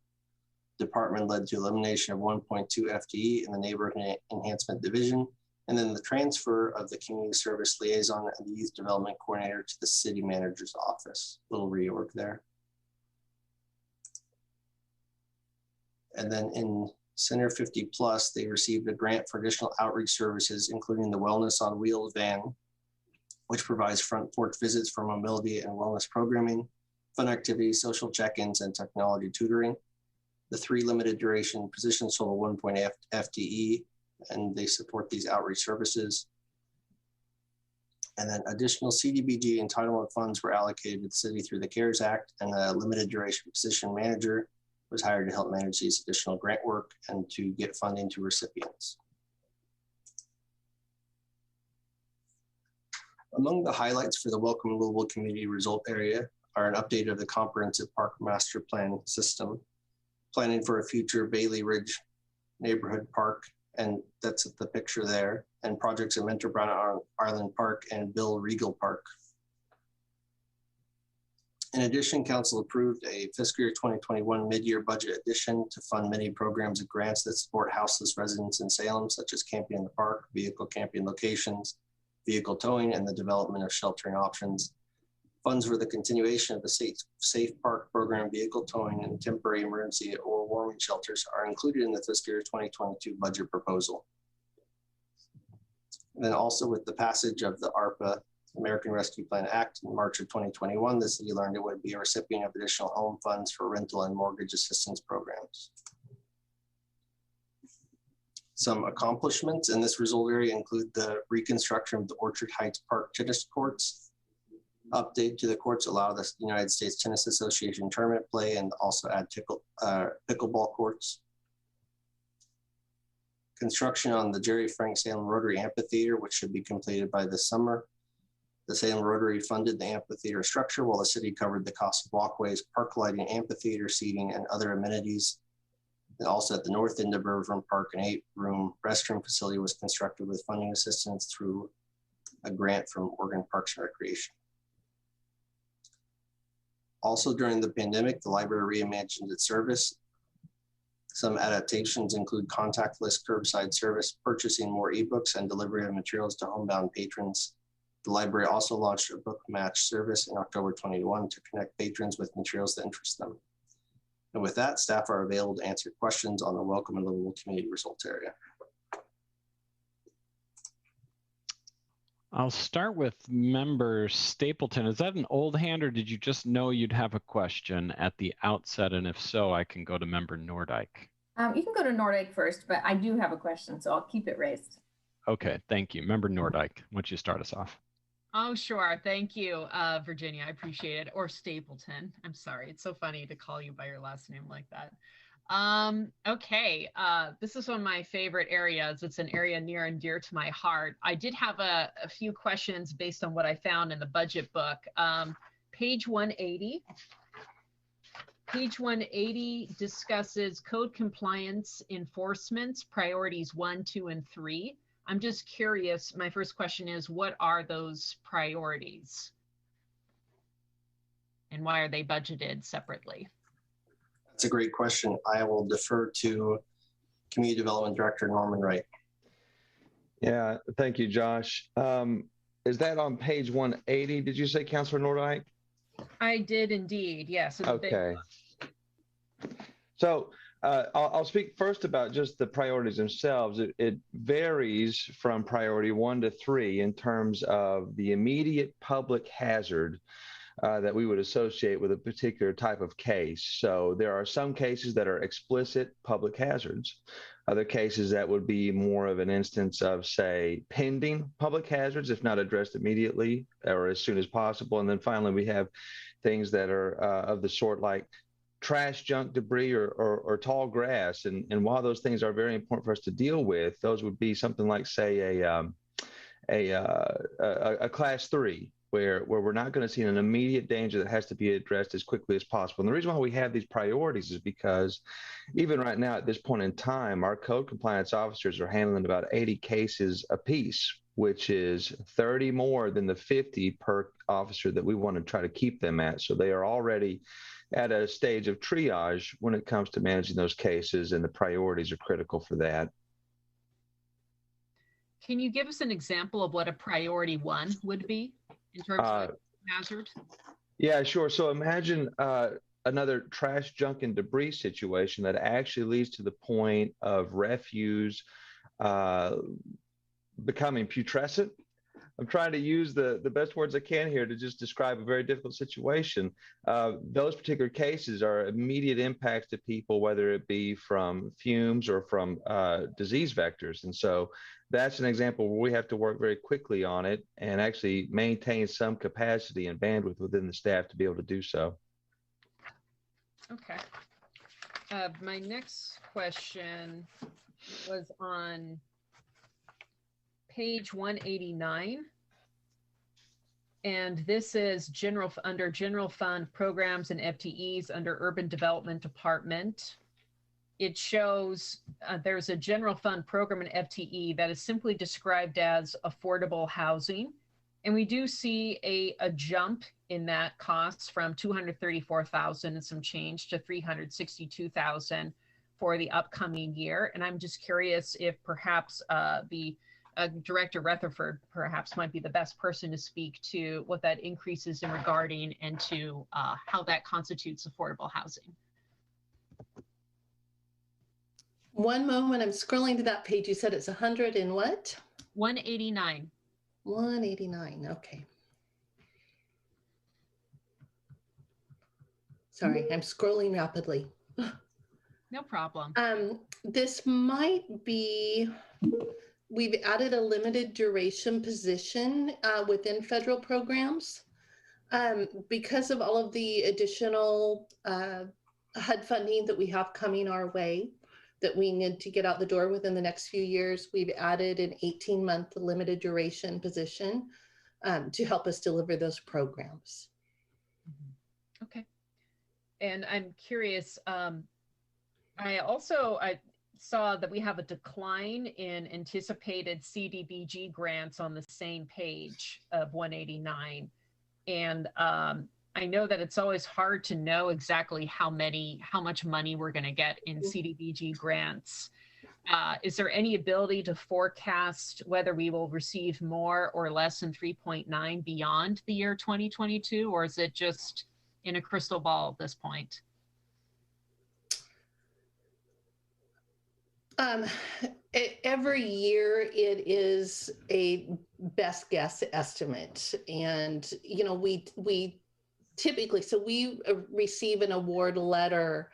department led to elimination of 1.2 FTE in the neighborhood enhancement division. And then the transfer of the community service liaison and the youth development coordinator to the city manager's office. Little reorg there. And then in Center 50 Plus, they received a grant for additional outreach services, including the Wellness on Wheels van, which provides front porch visits for mobility and wellness programming, fun activities, social check-ins, and technology tutoring. The 3 limited duration positions total 1.8 FTE, and they support these outreach services. And then additional CDBG entitlement funds were allocated to the city through the CARES Act, and a limited duration position manager was hired to help manage these additional grant work and to get funding to recipients. Among the highlights for the Welcome Livable Community result area are an update of the comprehensive park master plan system, planning for a future Bailey Ridge neighborhood park, and that's the picture there, and projects at Mentor Brown Island Park and Bill Regal Park. In addition, Council approved a fiscal year 2021 mid-year budget addition to fund many programs and grants that support houseless residents in Salem, such as camping in the park, vehicle camping locations, vehicle towing, and the development of sheltering options. Funds for the continuation of the Safe Park program, vehicle towing, and temporary emergency or warming shelters are included in the fiscal year 2022 budget proposal. And then also with the passage of the ARPA American Rescue Plan Act in March of 2021, the city learned it would be a recipient of additional home funds for rental and mortgage assistance programs. Some accomplishments in this result area include the reconstruction of the Orchard Heights Park tennis courts. Update to the courts allow the United States Tennis Association tournament play and also add pickleball courts. Construction on the Jerry Frank Salem Rotary Amphitheater, which should be completed by this summer. The Salem Rotary funded the amphitheater structure while the city covered the cost of walkways, park lighting, amphitheater seating, and other amenities. And also at the north end of Riverfront Park, an 8-room restroom facility was constructed with funding assistance through a grant from Oregon Parks and Recreation. Also during the pandemic, the library reimagined its service. Some adaptations include contactless curbside service, purchasing more ebooks, and delivery of materials to homebound patrons. The library also launched a book match service in October 2021 to connect patrons with materials that interest them. And with that, staff are available to answer questions on the Welcome and Livable Community results area. I'll start with Member Stapleton. Is that an old hand, or did you just know you'd have a question at the outset? And if so, I can go to Member Nordyke. You can go to Nordyke first, but I do have a question, so I'll keep it raised. Okay, thank you. Member Nordyke, why don't you start us off? Oh, sure. Thank you, Virginia. I appreciate it. Or Stapleton. I'm sorry. It's so funny to call you by your last name like that. Okay. This is one of my favorite areas. It's an area near and dear to my heart. I did have a few questions based on what I found in the budget book. Page 180. Page 180 discusses code compliance enforcements, priorities 1, 2, and 3. I'm just curious, my first question is, what are those priorities? And why are they budgeted separately? That's a great question. I will defer to Community Development Director Norman Wright. Yeah, thank you, Josh. Is that on page 180, did you say, Councilor Nordyke? I did indeed, yes. Okay. So I'll speak first about just the priorities themselves. It varies from priority 1 to 3 in terms of the immediate public hazard that we would associate with a particular type of case. So there are some cases that are explicit public hazards. Other cases that would be more of an instance of, say, pending public hazards, if not addressed immediately or as soon as possible. And then finally, we have things that are of the sort like trash, junk, debris, or tall grass. And while those things are very important for us to deal with, those would be something like, say, a class 3, where we're not going to see an immediate danger that has to be addressed as quickly as possible. And the reason why we have these priorities is because even right now at this point in time, our code compliance officers are handling about 80 cases apiece, which is 30 more than the 50 per officer that we want to try to keep them at. So they are already at a stage of triage when it comes to managing those cases, and the priorities are critical for that. Can you give us an example of what a priority 1 would be in terms of hazard? Yeah, sure. So imagine another trash, junk, and debris situation that actually leads to the point of refuse becoming putrescent. I'm trying to use the best words I can here to just describe a very difficult situation. Those particular cases are immediate impacts to people, whether it be from fumes or from disease vectors. And so that's an example where we have to work very quickly on it and actually maintain some capacity and bandwidth within the staff to be able to do so. Okay. My next question was on page 189. And this is under General Fund Programs and FTEs under Urban Development Department. It shows there's a General Fund Program and FTE that is simply described as affordable housing. And we do see a jump in that cost from 234,000 and some change to 362,000 for the upcoming year. And I'm just curious if perhaps the Director Rutherford perhaps might be the best person to speak to what that increase is in regarding and to how that constitutes affordable housing. One moment, I'm scrolling to that page. You said it's 100 and what? 189. 189, okay. Sorry, I'm scrolling rapidly. No problem. This might be, we've added a limited duration position within federal programs. Because of all of the additional HUD funding that we have coming our way that we need to get out the door within the next few years, we've added an 18-month limited duration position to help us deliver those programs. Okay. And I'm curious, I saw that we have a decline in anticipated CDBG grants on the same page of 189. And I know that it's always hard to know exactly how much money we're going to get in CDBG grants. Is there any ability to forecast whether we will receive more or less than 3.9 beyond the year 2022, or is it just in a crystal ball at this point? Every year it is a best guess estimate. And, you know, we typically, so we receive an award letter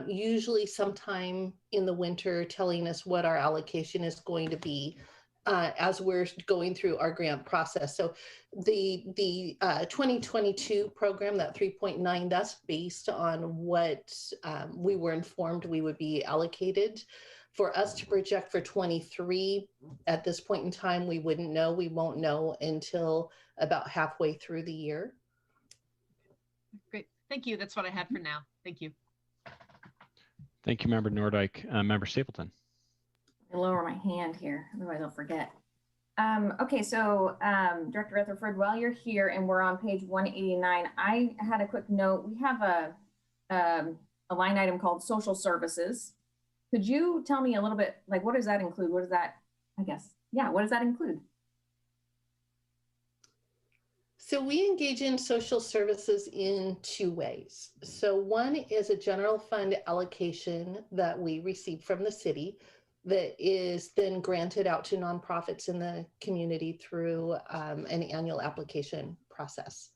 usually sometime in the winter telling us what our allocation is going to be as we're going through our grant process. So the 2022 program, that 3.9, that's based on what we were informed we would be allocated. For us to project for 23 at this point in time, we wouldn't know. We won't know until about halfway through the year. Great. Thank you. That's what I had for now. Thank you. Thank you, Member Nordyke. Member Stapleton. I lower my hand here, otherwise I'll forget. Okay, so Director Rutherford, while you're here and we're on page 189, I had a quick note. We have a line item called social services. Could you tell me a little bit, like, what does that include? What does that, I guess, yeah, what does that include? So we engage in social services in two ways. So one is a general fund allocation that we receive from the city that is then granted out to nonprofits in the community through an annual application process.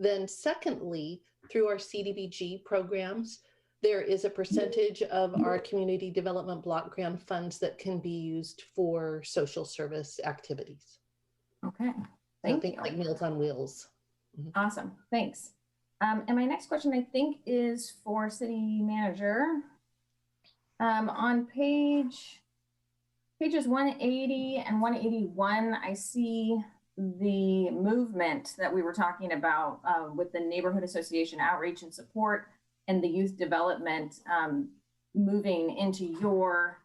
Then secondly, through our CDBG programs, there is a percentage of our community development block grant funds that can be used for social service activities. Okay, thank you. Like Meals on Wheels. Awesome, thanks. And my next question, I think, is for City Manager. On pages 180 and 181, I see the movement that we were talking about with the Neighborhood Association outreach and support and the youth development moving into your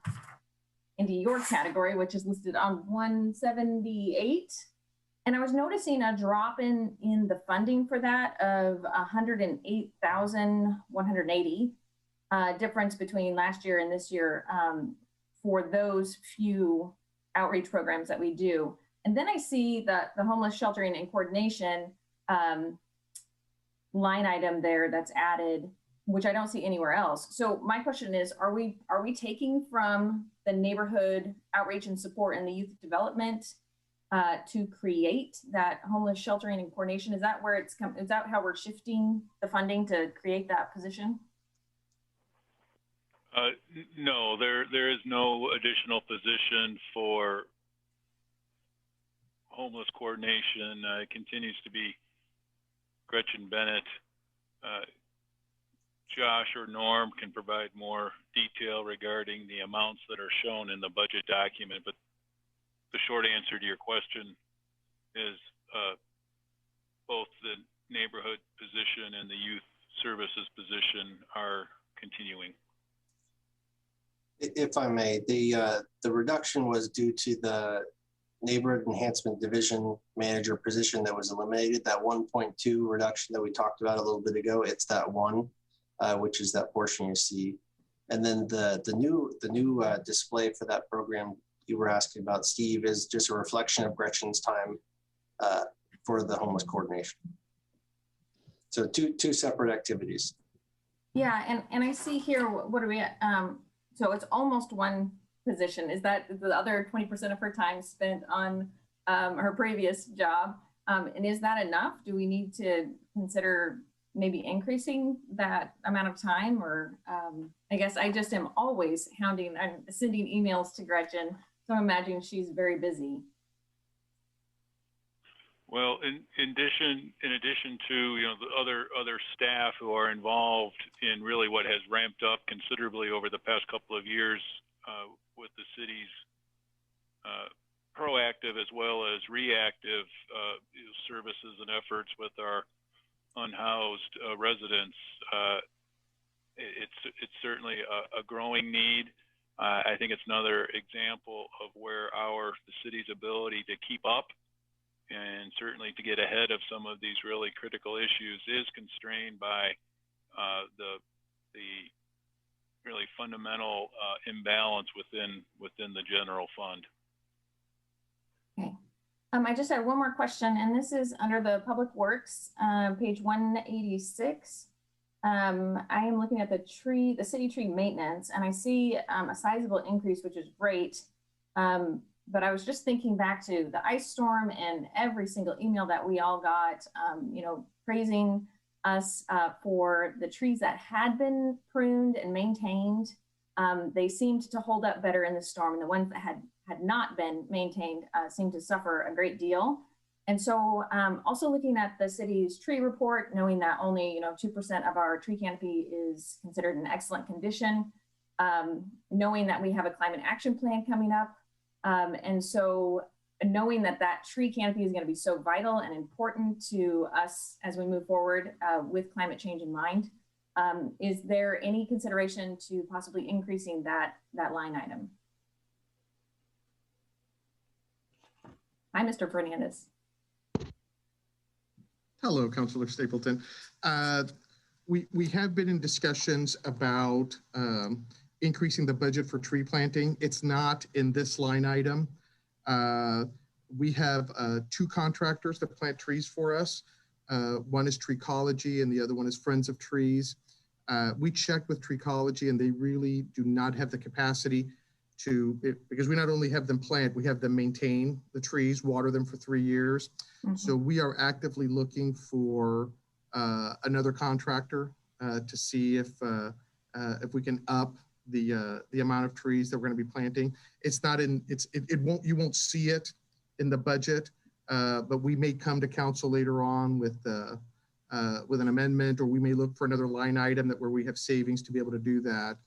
category, which is listed on 178. And I was noticing a drop in the funding for that of 108,180 difference between last year and this year for those few outreach programs that we do. And then I see that the homeless sheltering and coordination line item there that's added, which I don't see anywhere else. So my question is, are we taking from the neighborhood outreach and support and the youth development to create that homeless sheltering and coordination? Is that where is that how we're shifting the funding to create that position? No, there is no additional position for homeless coordination. It continues to be Gretchen Bennett. Josh or Norm can provide more detail regarding the amounts that are shown in the budget document, but the short answer to your question is both the neighborhood position and the youth services position are continuing. If I may, the reduction was due to the neighborhood enhancement division manager position that was eliminated, that 1.2 reduction that we talked about a little bit ago, it's that one, which is that portion you see. And then the new display for that program you were asking about, Steve, is just a reflection of Gretchen's time for the homeless coordination. So two separate activities. Yeah, and I see here, what are we at? So it's almost one position. Is that the other 20% of her time spent on her previous job? And is that enough? Do we need to consider maybe increasing that amount of time? Or I guess I just am always hounding, I'm sending emails to Gretchen. So I'm imagining she's very busy. Well, in addition to the other staff who are involved in really what has ramped up considerably over the past couple of years with the city's proactive as well as reactive services and efforts with our unhoused residents, it's certainly a growing need. I think it's another example of where the city's ability to keep up and certainly to get ahead of some of these really critical issues is constrained by the really fundamental imbalance within the general fund. Okay. I just had one more question, and this is under the Public Works, page 186. I am looking at the city tree maintenance, and I see a sizable increase, which is great. But I was just thinking back to the ice storm and every single email that we all got, praising us for the trees that had been pruned and maintained. They seemed to hold up better in the storm, and the ones that had not been maintained seemed to suffer a great deal. And so also looking at the city's tree report, knowing that only 2% of our tree canopy is considered in excellent condition, knowing that we have a climate action plan coming up. And so knowing that tree canopy is going to be so vital and important to us as we move forward with climate change in mind, is there any consideration to possibly increasing that line item? Hi, Mr. Fernandez. Hello, Councilor Stapleton. We have been in discussions about increasing the budget for tree planting. It's not in this line item. We have 2 contractors that plant trees for us. One is Treecology and the other one is Friends of Trees. We checked with Treecology and they really do not have the capacity because we not only have them plant, we have them maintain the trees, water them for 3 years. Mm-hmm. So we are actively looking for another contractor to see if we can up the amount of trees that we're going to be planting. It's not in, you won't see it in the budget, but we may come to council later on with an amendment, or we may look for another line item where we have savings to be able to do that.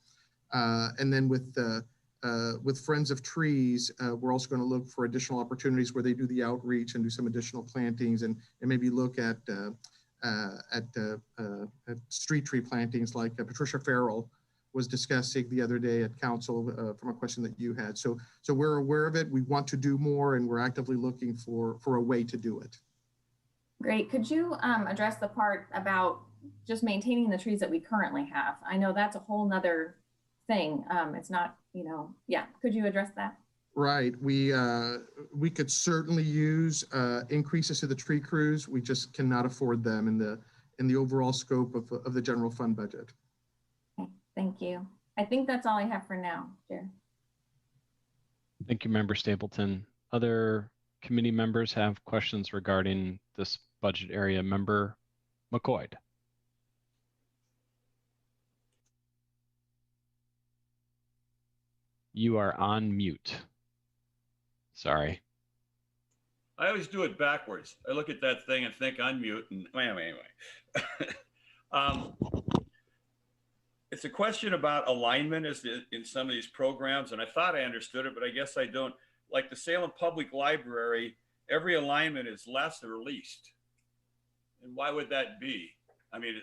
And then with Friends of Trees, we're also going to look for additional opportunities where they do the outreach and do some additional plantings and maybe look at street tree plantings like Patricia Farrell was discussing the other day at council from a question that you had. So we're aware of it. We want to do more, and we're actively looking for a way to do it. Great. Could you address the part about just maintaining the trees that we currently have? I know that's a whole nother thing. It's not, yeah. Could you address that? Right. We could certainly use increases to the tree crews. We just cannot afford them in the overall scope of the general fund budget. Okay. Thank you. I think that's all I have for now, Chair. Thank you, Member Stapleton. Other committee members have questions regarding this budget area. Member McCoy. You are on mute. Sorry. I always do it backwards. I look at that thing and think unmute and anyway. It's a question about alignment in some of these programs, and I thought I understood it, but I guess I don't. Like the Salem Public Library, every alignment is less or least. And why would that be? I mean,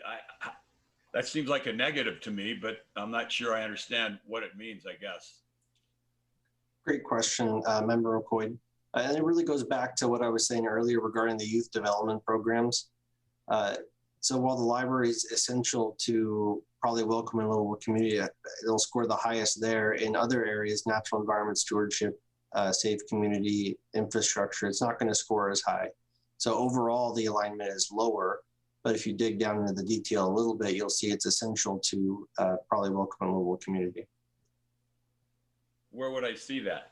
that seems like a negative to me, but I'm not sure I understand what it means, I guess. Great question, Member McCoy. And it really goes back to what I was saying earlier regarding the youth development programs. So while the library is essential to probably welcome and livable community, it'll score the highest there. In other areas, natural environment stewardship, safe community infrastructure, it's not going to score as high. So overall, the alignment is lower. But if you dig down into the detail a little bit, you'll see it's essential to probably welcome and livable community. Where would I see that?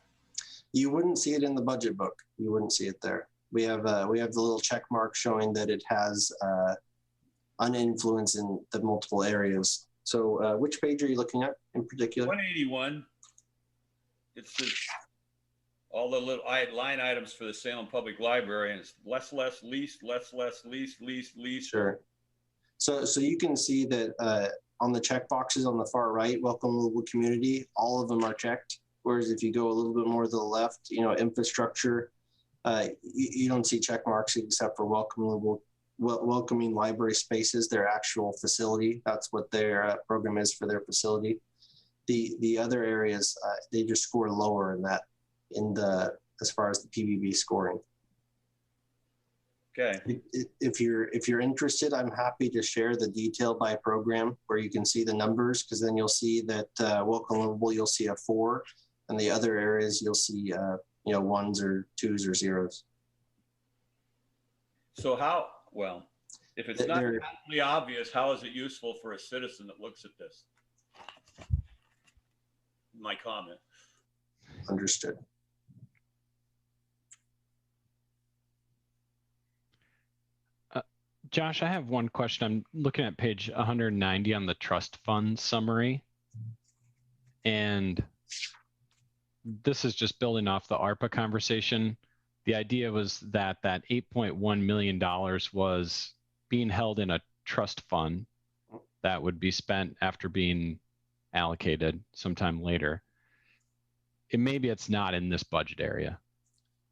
You wouldn't see it in the budget book. You wouldn't see it there. We have the little check mark showing that it has an influence in the multiple areas. So which page are you looking at in particular? 181. It's just all the little line items for the Salem Public Library, and it's less, least, least. Sure. So you can see that on the check boxes on the far right, welcome livable community, all of them are checked. Whereas if you go a little bit more to the left, infrastructure, you don't see check marks except for welcoming library spaces, their actual facility. That's what their program is for their facility. The other areas, they just score lower as far as the PBB scoring. Okay. If you're interested, I'm happy to share the detail by program where you can see the numbers, because then you'll see that welcome livable, you'll see a 4, and the other areas you'll see 1s or 2s or 0s. So if it's not patently obvious, how is it useful for a citizen that looks at this? My comment. Understood. Josh, I have one question. I'm looking at page 190 on the trust fund summary. And this is just building off the ARPA conversation. The idea was that $8.1 million was being held in a trust fund that would be spent after being allocated sometime later. Maybe it's not in this budget area.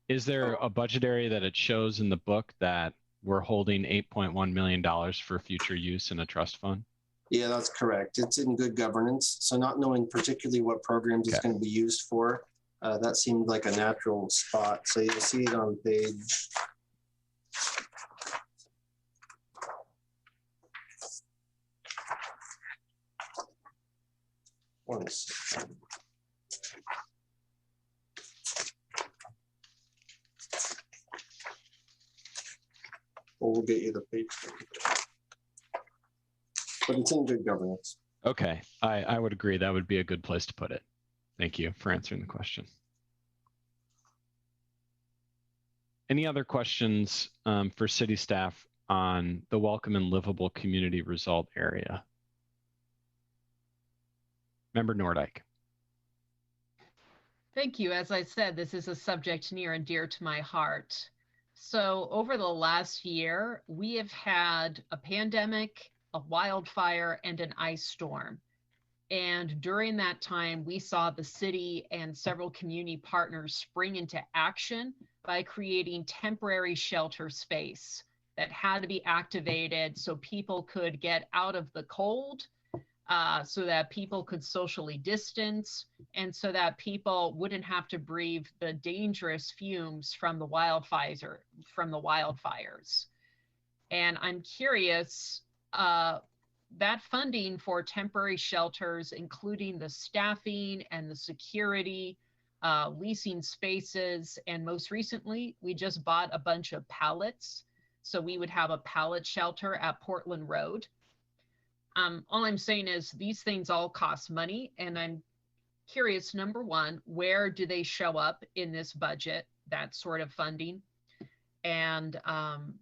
Is there a budget area that it shows in the book that we're holding $8.1 million for future use in a trust fund? Yeah, that's correct. It's in good governance. So not knowing particularly what programs it's going to be used for, that seemed like a natural spot. So you'll see it on page. One second. We'll get you the page. But it's in good governance. Okay, I would agree. That would be a good place to put it. Thank you for answering the question. Any other questions for city staff on the welcome and livable community result area? Member Nordyke. Thank you. As I said, this is a subject near and dear to my heart. So over the last year, we have had a pandemic, a wildfire, and an ice storm. And during that time, we saw the city and several community partners spring into action by creating temporary shelter space that had to be activated so people could get out of the cold, so that people could socially distance, and so that people wouldn't have to breathe the dangerous fumes from the wildfires. And I'm curious, that funding for temporary shelters, including the staffing and the security, leasing spaces, and most recently, we just bought a bunch of pallets. So we would have a pallet shelter at Portland Road. All I'm saying is these things all cost money, and I'm curious, number one, where do they show up in this budget, that sort of funding? And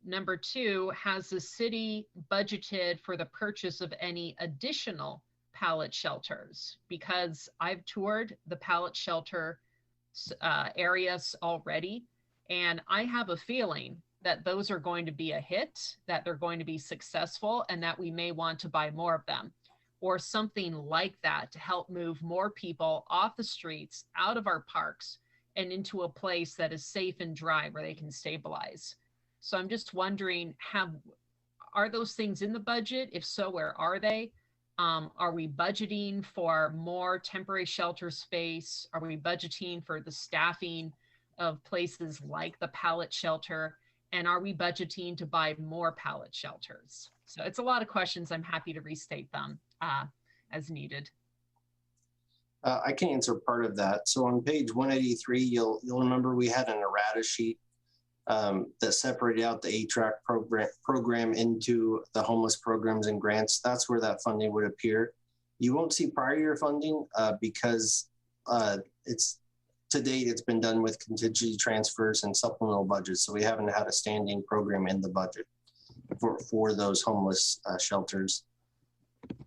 number two, has the city budgeted for the purchase of any additional pallet shelters? Because I've toured the pallet shelter areas already, and I have a feeling that those are going to be a hit, that they're going to be successful, and that we may want to buy more of them, or something like that to help move more people off the streets, out of our parks, and into a place that is safe and dry where they can stabilize. So I'm just wondering, are those things in the budget? If so, where are they? Are we budgeting for more temporary shelter space? Are we budgeting for the staffing of places like the pallet shelter? And are we budgeting to buy more pallet shelters? So it's a lot of questions. I'm happy to restate them as needed. I can answer part of that. So on page 183, you'll remember we had an errata sheet that separated out the HRAC program into the homeless programs and grants. That's where that funding would appear. You won't see prior year funding because to date, it's been done with contingency transfers and supplemental budgets. So we haven't had a standing program in the budget for those homeless shelters.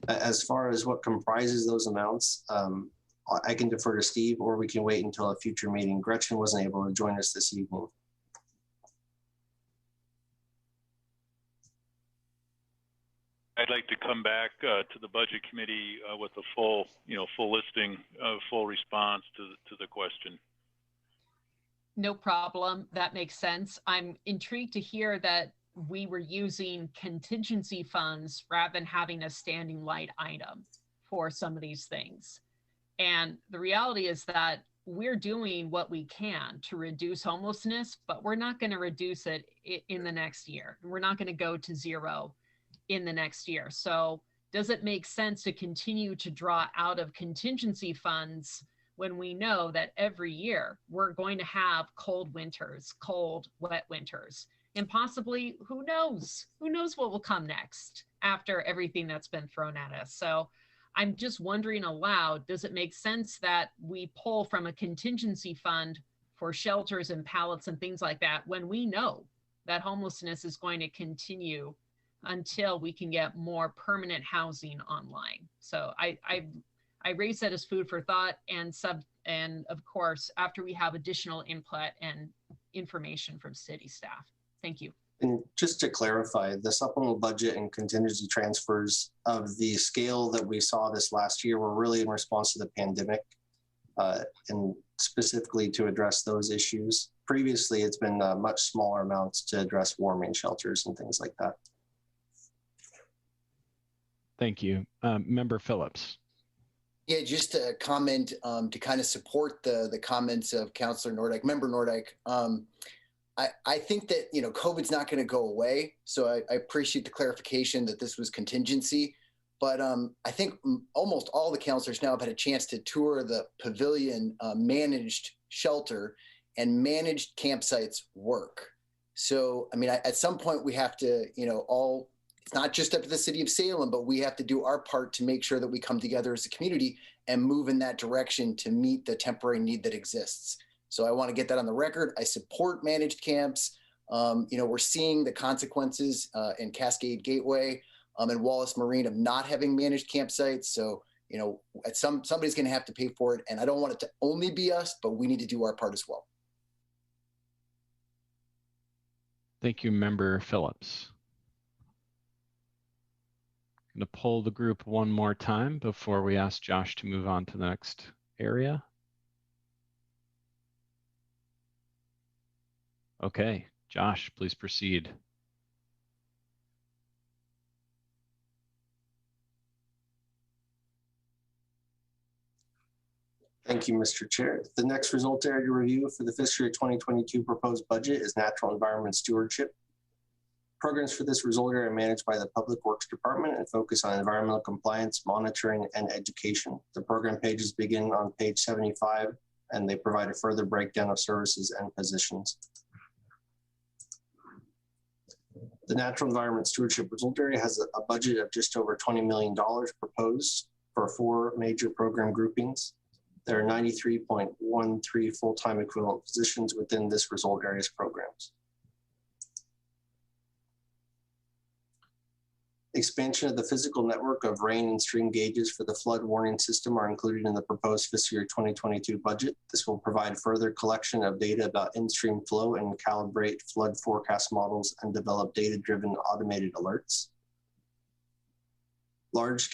As far as what comprises those amounts, I can defer to Steve, or we can wait until a future meeting. Gretchen wasn't able to join us this evening. I'd like to come back to the budget committee with a full listing, full response to the question. No problem. That makes sense. I'm intrigued to hear that we were using contingency funds rather than having a standing light item for some of these things. And the reality is that we're doing what we can to reduce homelessness, but we're not going to reduce it in the next year. We're not going to go to zero in the next year. So does it make sense to continue to draw out of contingency funds when we know that every year we're going to have cold winters, cold, wet winters, and possibly, who knows what will come next after everything that's been thrown at us. So I'm just wondering aloud, does it make sense that we pull from a contingency fund for shelters and pallets and things like that when we know that homelessness is going to continue until we can get more permanent housing online? So I raise that as food for thought, and of course, after we have additional input and information from city staff. Thank you. And just to clarify, the supplemental budget and contingency transfers of the scale that we saw this last year were really in response to the pandemic and specifically to address those issues. Previously, it's been much smaller amounts to address warming shelters and things like that. Thank you. Member Phillips. Yeah, just a comment to kind of support the comments of Councilor Nordyke, Member Nordyke. I think that, COVID's not going to go away. So I appreciate the clarification that this was contingency. But I think almost all the councilors now have had a chance to tour the Pavilion managed shelter, and managed campsites work. So, I mean, at some point we have to, it's not just up to the city of Salem, but we have to do our part to make sure that we come together as a community and move in that direction to meet the temporary need that exists. So I want to get that on the record. I support managed camps. We're seeing the consequences in Cascade Gateway and Wallace Marine of not having managed campsites. So, somebody's going to have to pay for it. And I don't want it to only be us, but we need to do our part as well. Thank you, Member Phillips. I'm going to poll the group one more time before we ask Josh to move on to the next area. Okay, Josh, please proceed. Thank you, Mr. Chair. The next result area to review for the fiscal year 2022 proposed budget is natural environment stewardship. Programs for this result area are managed by the Public Works Department and focus on environmental compliance, monitoring, and education. The program pages begin on page 75, and they provide a further breakdown of services and positions. The natural environment stewardship result area has a budget of just over $20 million proposed for 4 major program groupings. There are 93.13 full-time equivalent positions within this result area's programs. Expansion of the physical network of rain and stream gauges for the flood warning system are included in the proposed fiscal year 2022 budget. This will provide further collection of data about in-stream flow and calibrate flood forecast models and develop data-driven automated alerts. Large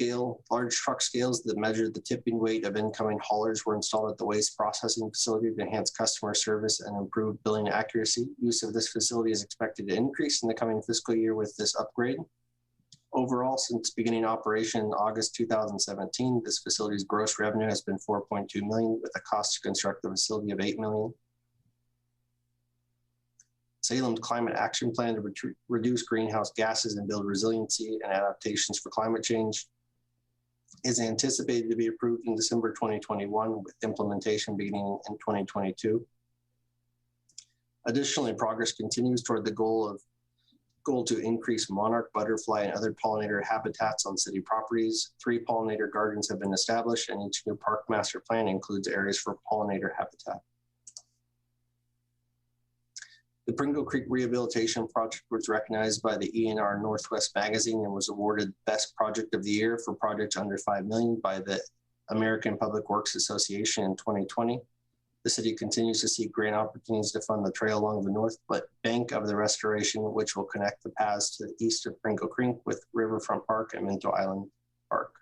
truck scales that measure the tipping weight of incoming haulers were installed at the waste processing facility to enhance customer service and improve billing accuracy. Use of this facility is expected to increase in the coming fiscal year with this upgrade. Overall, since beginning operation in August 2017, this facility's gross revenue has been $4.2 million with a cost to construct the facility of $8 million. Salem's Climate Action Plan to reduce greenhouse gases and build resiliency and adaptations for climate change is anticipated to be approved in December 2021 with implementation beginning in 2022. Additionally, progress continues toward the goal to increase monarch, butterfly, and other pollinator habitats on city properties. 3 pollinator gardens have been established, and each new park master plan includes areas for pollinator habitat. The Pringle Creek Rehabilitation Project was recognized by the ENR Northwest magazine and was awarded Best Project of the Year for projects under $5 million by the American Public Works Association in 2020. The city continues to seek grant opportunities to fund the trail along the north bank of the restoration, which will connect the paths to the east of Pringle Creek with Riverfront Park and Minto Island Park.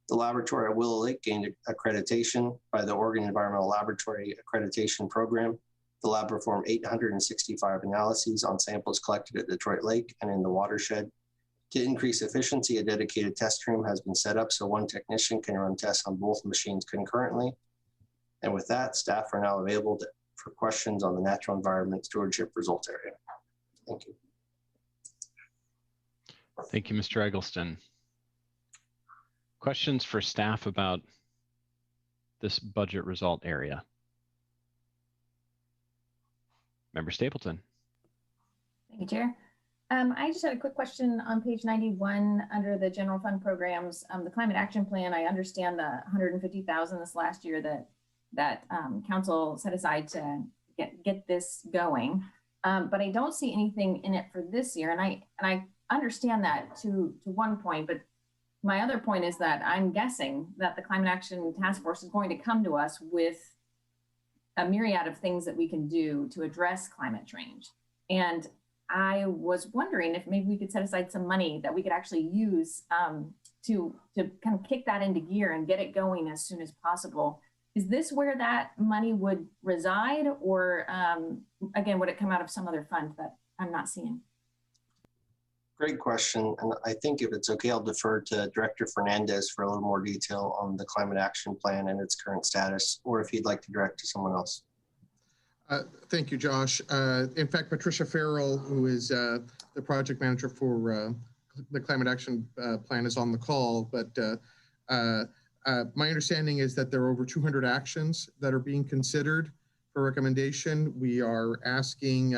The laboratory at Willow Lake gained accreditation by the Oregon Environmental Laboratory Accreditation Program. The lab performed 865 analyses on samples collected at Detroit Lake and in the watershed. To increase efficiency, a dedicated test room has been set up so one technician can run tests on both machines concurrently. And with that, staff are now available for questions on the natural environment stewardship results area. Thank you. Thank you, Mr. Eggleston. Questions for staff about this budget result area? Member Stapleton. Thank you, Chair. I just had a quick question on page 91 under the general fund programs. The climate action plan, I understand the $150,000 this last year that council set aside to get this going, but I don't see anything in it for this year. And I understand that to one point, but my other point is that I'm guessing that the Climate Action Task Force is going to come to us with a myriad of things that we can do to address climate change. And I was wondering if maybe we could set aside some money that we could actually use to kind of kick that into gear and get it going as soon as possible. Is this where that money would reside, or again, would it come out of some other fund that I'm not seeing? Great question. And I think if it's okay, I'll defer to Director Fernandez for a little more detail on the climate action plan and its current status, or if he'd like to direct to someone else. Thank you, Josh. In fact, Patricia Farrell, who is the project manager for the climate action plan, is on the call. But my understanding is that there are over 200 actions that are being considered for recommendation. We are asking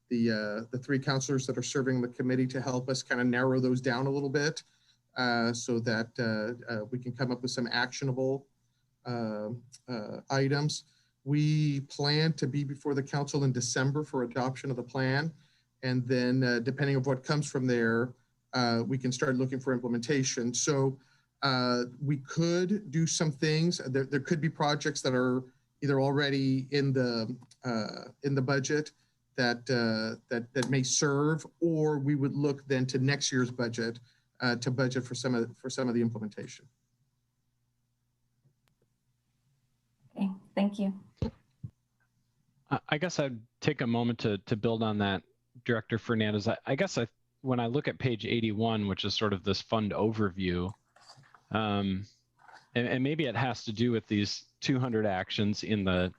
the 3 counselors that are serving the committee to help us kind of narrow those down a little bit so that we can come up with some actionable items. We plan to be before the council in December for adoption of the plan. And then depending on what comes from there, we can start looking for implementation. So we could do some things. There could be projects that are either already in the budget that may serve, or we would look then to next year's budget to budget for some of the implementation. Okay, thank you. I guess I'd take a moment to build on that, Director Fernandez. I guess when I look at page 81, which is sort of this fund overview, and maybe it has to do with these 200 actions in the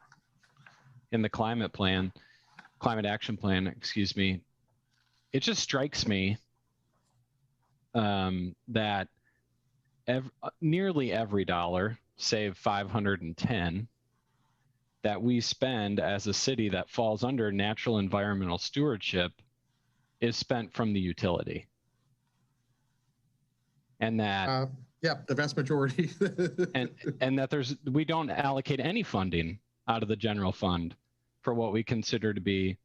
climate action plan, excuse me. It just strikes me that nearly every dollar, save 510, that we spend as a city that falls under natural environmental stewardship is spent from the utility. And that yeah, the vast majority. and that we don't allocate any funding out of the general fund for what we consider to be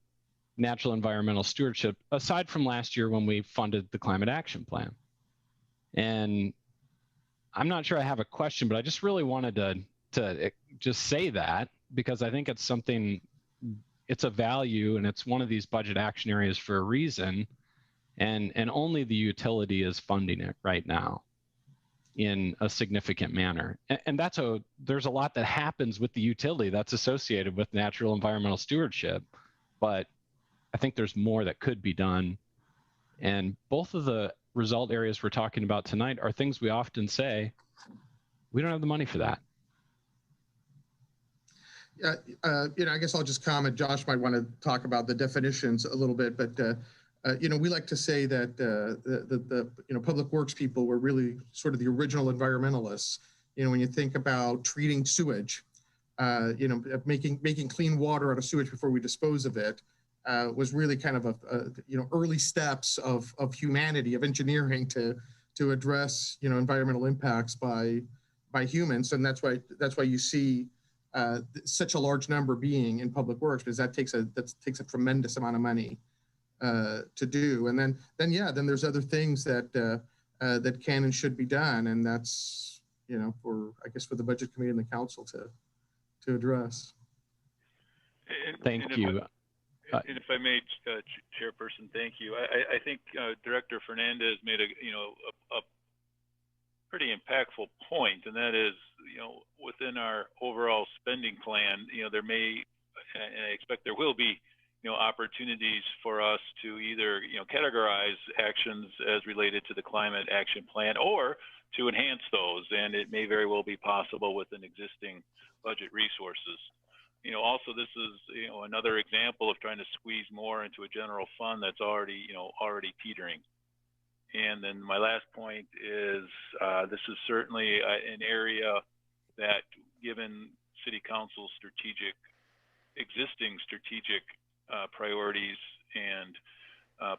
natural environmental stewardship, aside from last year when we funded the climate action plan. And I'm not sure I have a question, but I just really wanted to just say that, because I think it's something, it's a value, and it's one of these budget action areas for a reason, and only the utility is funding it right now in a significant manner. And there's a lot that happens with the utility that's associated with natural environmental stewardship, but I think there's more that could be done. And both of the result areas we're talking about tonight are things we often say, we don't have the money for that. I guess I'll just comment. Josh might want to talk about the definitions a little bit, but we like to say that the public works people were really sort of the original environmentalists. When you think about treating sewage, making clean water out of sewage before we dispose of it, was really kind of early steps of humanity, of engineering to address environmental impacts by humans, and that's why you see such a large number being in public works, because that takes a tremendous amount of money to do. And then there's other things that can and should be done, and that's for the budget committee and the council to address. Thank you. And if I may, Chairperson, thank you. I think Director Fernandez made a pretty impactful point, and that is, within our overall spending plan, there may, and I expect there will be, opportunities for us to either, categorize actions as related to the climate action plan or to enhance those, and it may very well be possible within existing budget resources. Also, this is, another example of trying to squeeze more into a general fund that's already teetering. And then my last point is this is certainly an area that, given City Council's existing strategic priorities and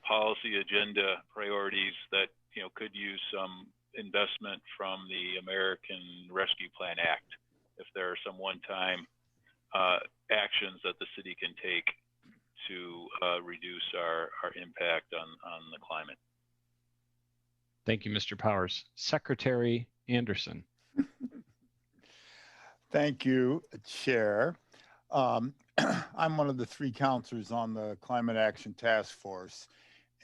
policy agenda priorities, that could use some investment from the American Rescue Plan Act, if there are some one-time actions that the city can take to reduce our impact on the climate. Thank you, Mr. Powers. Secretary Anderson. Thank you, Chair. I'm one of the 3 counselors on the Climate Action Task Force,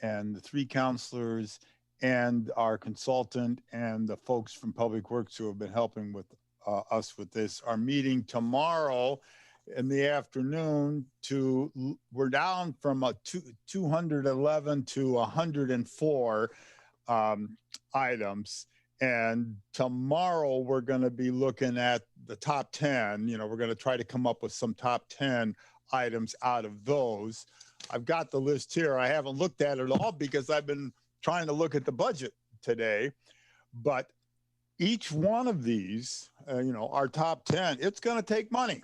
and the 3 counselors and our consultant and the folks from Public Works who have been helping with us with this are meeting tomorrow in the afternoon we're down from 211 to 104 items. And tomorrow we're going to be looking at the top 10. We're going to try to come up with some top 10 items out of those. I've got the list here. I haven't looked at it all because I've been trying to look at the budget today. But each one of these, our top 10, it's going to take money.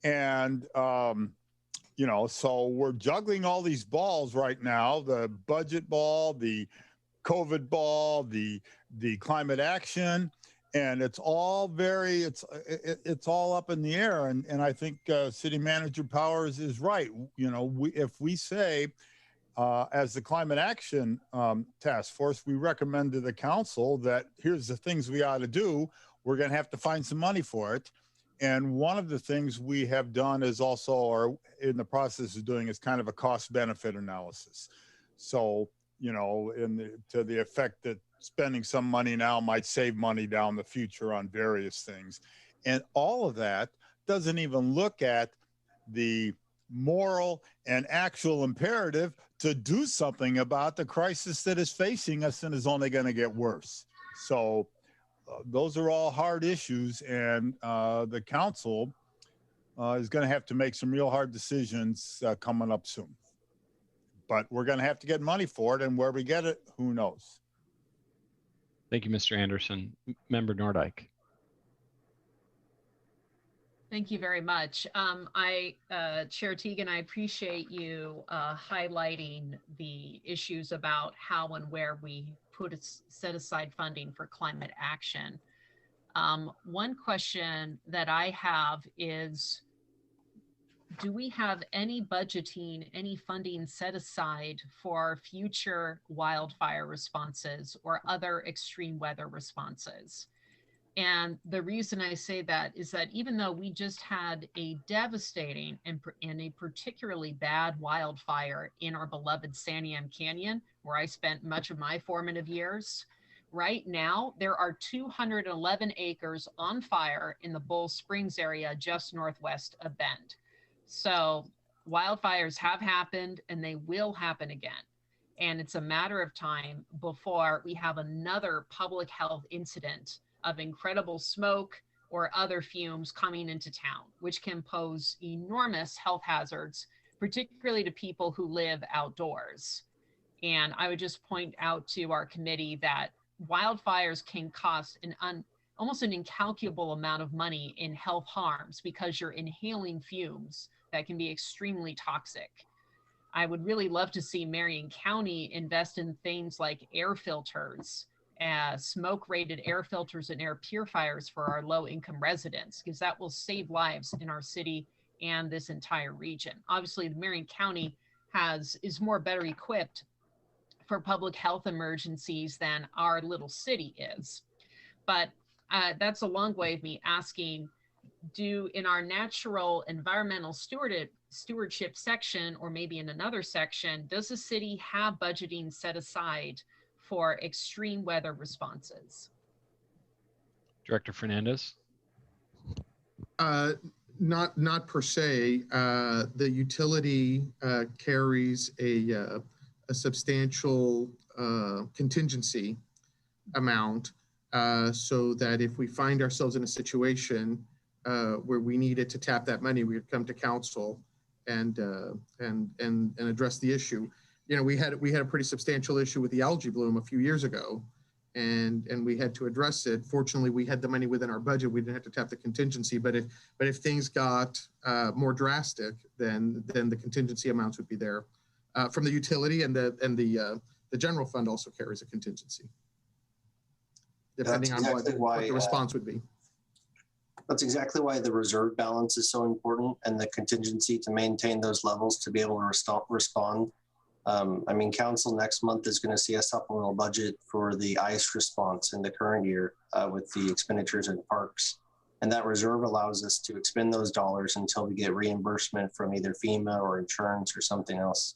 And, so we're juggling all these balls right now, the budget ball, the COVID ball, the climate action, and it's all it's all up in the air. And I think City Manager Powers is right. If we say, as the Climate Action Task Force, we recommend to the council that here's the things we ought to do, we're going to have to find some money for it. And one of the things we have done is also, or in the process of doing, is kind of a cost-benefit analysis. So, to the effect that spending some money now might save money down the future on various things. And all of that doesn't even look at the moral and actual imperative to do something about the crisis that is facing us and is only going to get worse. So those are all hard issues, and the council is going to have to make some real hard decisions coming up soon. But we're going to have to get money for it, and where we get it, who knows? Thank you, Mr. Anderson. Member Nordyke. Thank you very much. Chair Teagan, I appreciate you highlighting the issues about how and where we set aside funding for climate action. One question that I have is, do we have any budgeting, any funding set aside for future wildfire responses or other extreme weather responses? And the reason I say that is that even though we just had a devastating and a particularly bad wildfire in our beloved Santiam Canyon, where I spent much of my formative years, right now there are 211 acres on fire in the Bull Springs area just northwest of Bend. So wildfires have happened and they will happen again. And it's a matter of time before we have another public health incident of incredible smoke or other fumes coming into town, which can pose enormous health hazards, particularly to people who live outdoors. And I would just point out to our committee that wildfires can cost almost an incalculable amount of money in health harms because you're inhaling fumes that can be extremely toxic. I would really love to see Marion County invest in things like air filters, smoke-rated air filters and air purifiers for our low-income residents, because that will save lives in our city and this entire region. Obviously, the Marion County is better equipped for public health emergencies than our little city is. But that's a long way of me asking, in our natural environmental stewardship section, or maybe in another section, does the city have budgeting set aside for extreme weather responses? Director Fernandez? Not per se. The utility carries a substantial contingency amount, so that if we find ourselves in a situation where we needed to tap that money, we would come to council and address the issue. You know, we had a pretty substantial issue with the algae bloom a few years ago, and we had to address it. Fortunately, we had the money within our budget. We didn't have to tap the contingency. But if things got more drastic, then the contingency amounts would be there from the utility, and the general fund also carries a contingency, depending on what the response would be. That's exactly why the reserve balance is so important, and the contingency to maintain those levels to be able to respond. I mean, council next month is going to see a supplemental budget for the ice response in the current year with the expenditures in parks. And that reserve allows us to expend those dollars until we get reimbursement from either FEMA or insurance or something else.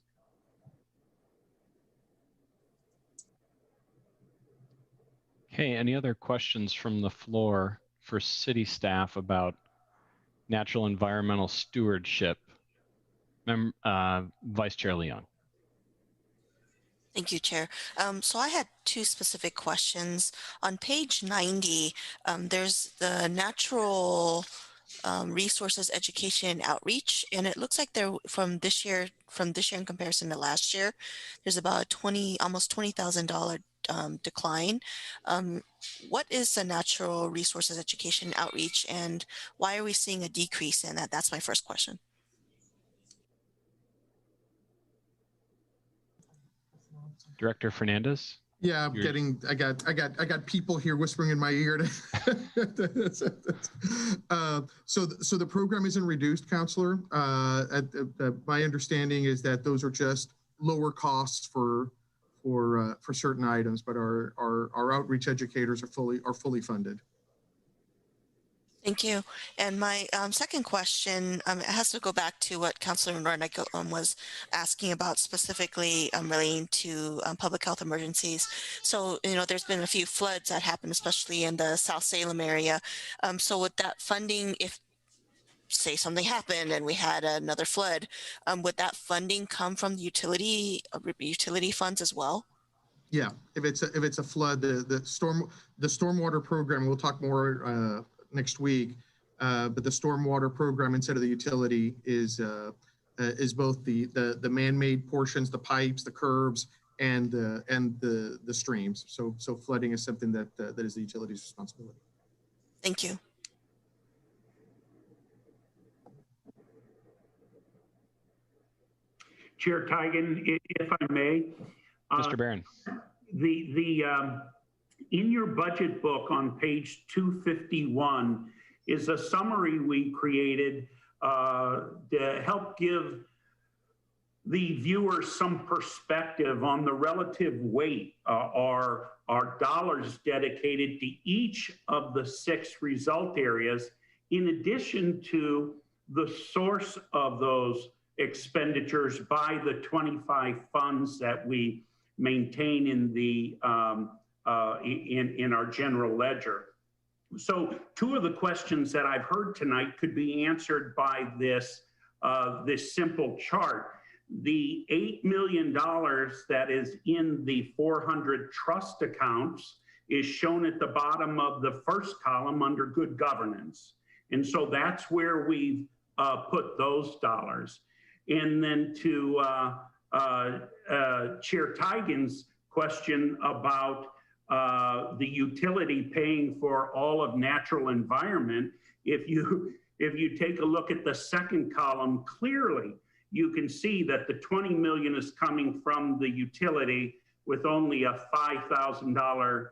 Okay, any other questions from the floor for city staff about natural environmental stewardship? Vice Chair Leon. Thank you, Chair. So I had two specific questions. On page 90, there's the natural resources education and outreach, and it looks like they're from this year in comparison to last year, there's about almost $20,000 decline. What is the natural resources education and outreach, and why are we seeing a decrease in that? That's my first question. Director Fernandez? Yeah, I got people here whispering in my ear. So the program isn't reduced, Counselor. My understanding is that those are just lower costs for certain items, but our outreach educators are fully funded. Thank you. And my second question, it has to go back to what Councilor Nordick was asking about, specifically relating to public health emergencies. So, you know, there's been a few floods that happened, especially in the South Salem area. So with that funding, if say something happened and we had another flood, would that funding come from the utility funds as well? Yeah, if it's a flood, the stormwater program, we'll talk more next week, but the stormwater program instead of the utility is both the man-made portions, the pipes, the curbs, and the streams. So flooding is something that is the utility's responsibility. Thank you. Chair Tigan, if I may. Mr. Barron. In your budget book on page 251 is a summary we created to help give the viewer some perspective on the relative weight our dollars dedicated to each of the 6 result areas, in addition to the source of those expenditures by the 25 funds that we maintain in the in our general ledger. So 2 of the questions that I've heard tonight could be answered by this simple chart. The $8 million that is in the 400 trust accounts is shown at the bottom of the first column under good governance. And so that's where we've put those dollars. And then to Chair Tigan's question about the utility paying for all of natural environment, if you take a look at the second column, clearly you can see that the 20 million is coming from the utility, with only a $5,000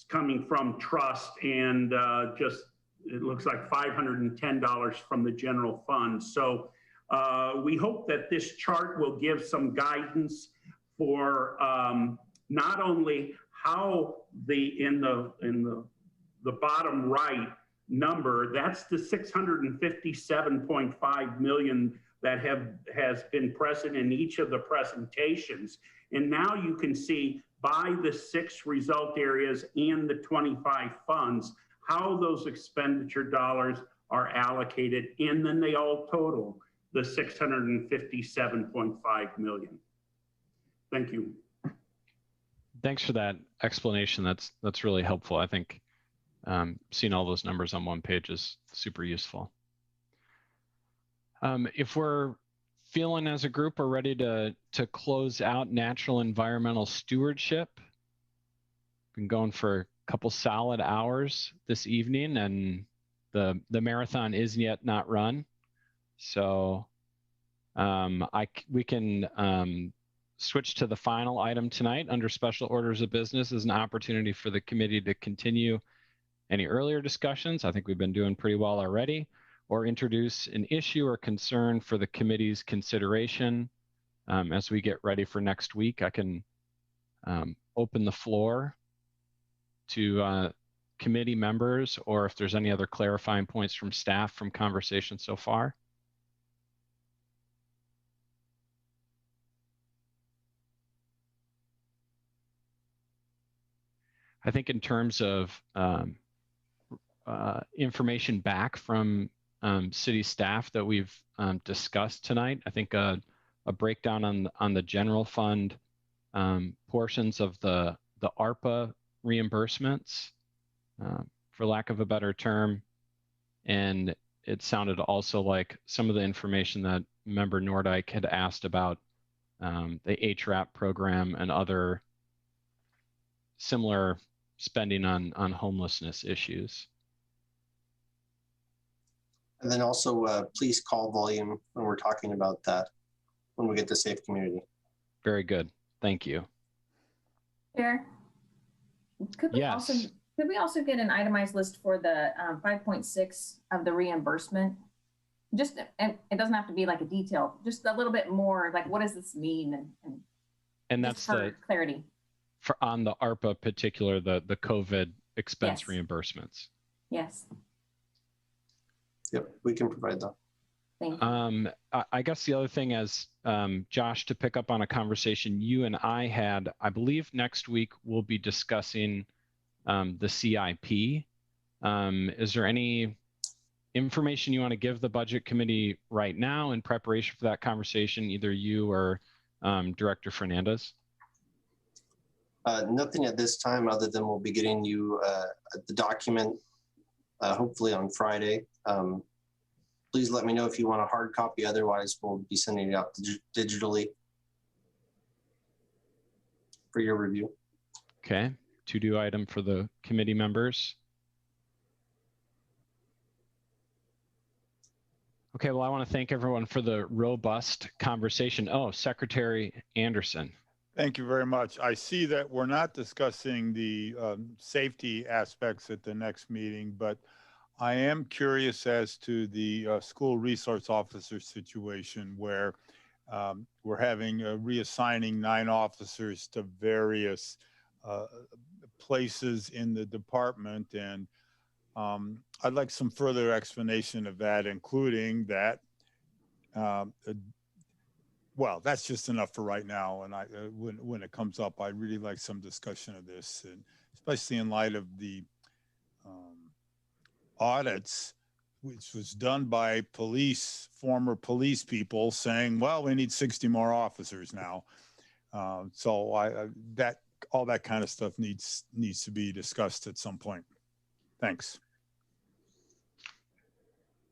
coming from trust, and just it looks like $510 from the general fund. So we hope that this chart will give some guidance for not only how in the bottom right number, that's the 657.5 million that has been present in each of the presentations. And now you can see by the 6 result areas and the 25 funds, how those expenditure dollars are allocated, and then they all total the 657.5 million. Thank you. Thanks for that explanation. That's really helpful. I think seeing all those numbers on one page is super useful. If we're feeling as a group we're ready to close out natural environmental stewardship, been going for a couple solid hours this evening, and the marathon is yet not run. So we can switch to the final item tonight under special orders of business as an opportunity for the committee to continue any earlier discussions. I think we've been doing pretty well already, or introduce an issue or concern for the committee's consideration. As we get ready for next week, I can open the floor to committee members, or if there's any other clarifying points from staff from conversation so far. I think in terms of information back from city staff that we've discussed tonight, I think a breakdown on the general fund portions of the ARPA reimbursements, for lack of a better term, and it sounded also like some of the information that Member Nordyke had asked about the HRAP program and other similar spending on homelessness issues. And then also please call volume when we're talking about that, when we get to safe community. Very good. Thank you. Chair, could we also get an itemized list for the 5.6 of the reimbursement? Just, and it doesn't have to be like a detail, just a little bit more, like what does this mean? And that's for clarity. For on the ARPA particular, the COVID expense reimbursements. Yes. Yep, we can provide that. Thank you. I guess the other thing is, Josh, to pick up on a conversation you and I had, I believe next week we'll be discussing the CIP. Is there any information you want to give the budget committee right now in preparation for that conversation, either you or Director Fernandez? Nothing at this time, other than we'll be getting you the document hopefully on Friday. Please let me know if you want a hard copy. Otherwise, we'll be sending it out digitally for your review. Okay, to-do item for the committee members. Okay, well, I want to thank everyone for the robust conversation. Oh, Secretary Anderson. Thank you very much. I see that we're not discussing the safety aspects at the next meeting, but I am curious as to the school resource officer situation where we're having reassigning 9 officers to various places in the department. And I'd like some further explanation of that, including that well, that's just enough for right now. And when it comes up, I'd really like some discussion of this, and especially in light of the audits, which was done by former police people saying, well, we need 60 more officers now. So that all that kind of stuff needs to be discussed at some point. Thanks.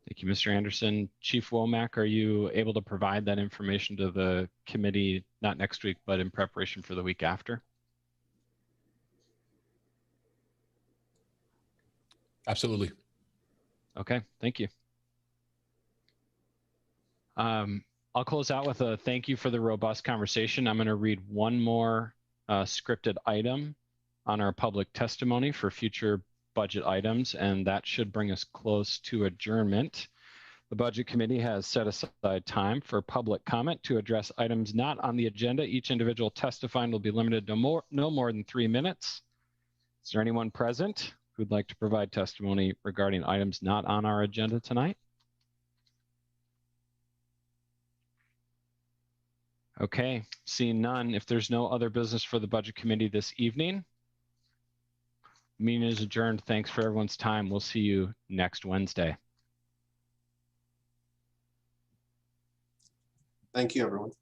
Thank you, Mr. Anderson. Chief Womack, are you able to provide that information to the committee, not next week, but in preparation for the week after? Absolutely. Okay, thank you. I'll close out with a thank you for the robust conversation. I'm going to read one more scripted item on our public testimony for future budget items, and that should bring us close to adjournment. The Budget Committee has set aside time for public comment to address items not on the agenda. Each individual testifying will be limited to no more than 3 minutes. Is there anyone present who'd like to provide testimony regarding items not on our agenda tonight? Okay, seeing none, if there's no other business for the Budget Committee this evening, meeting is adjourned. Thanks for everyone's time. We'll see you next Wednesday. Thank you, everyone.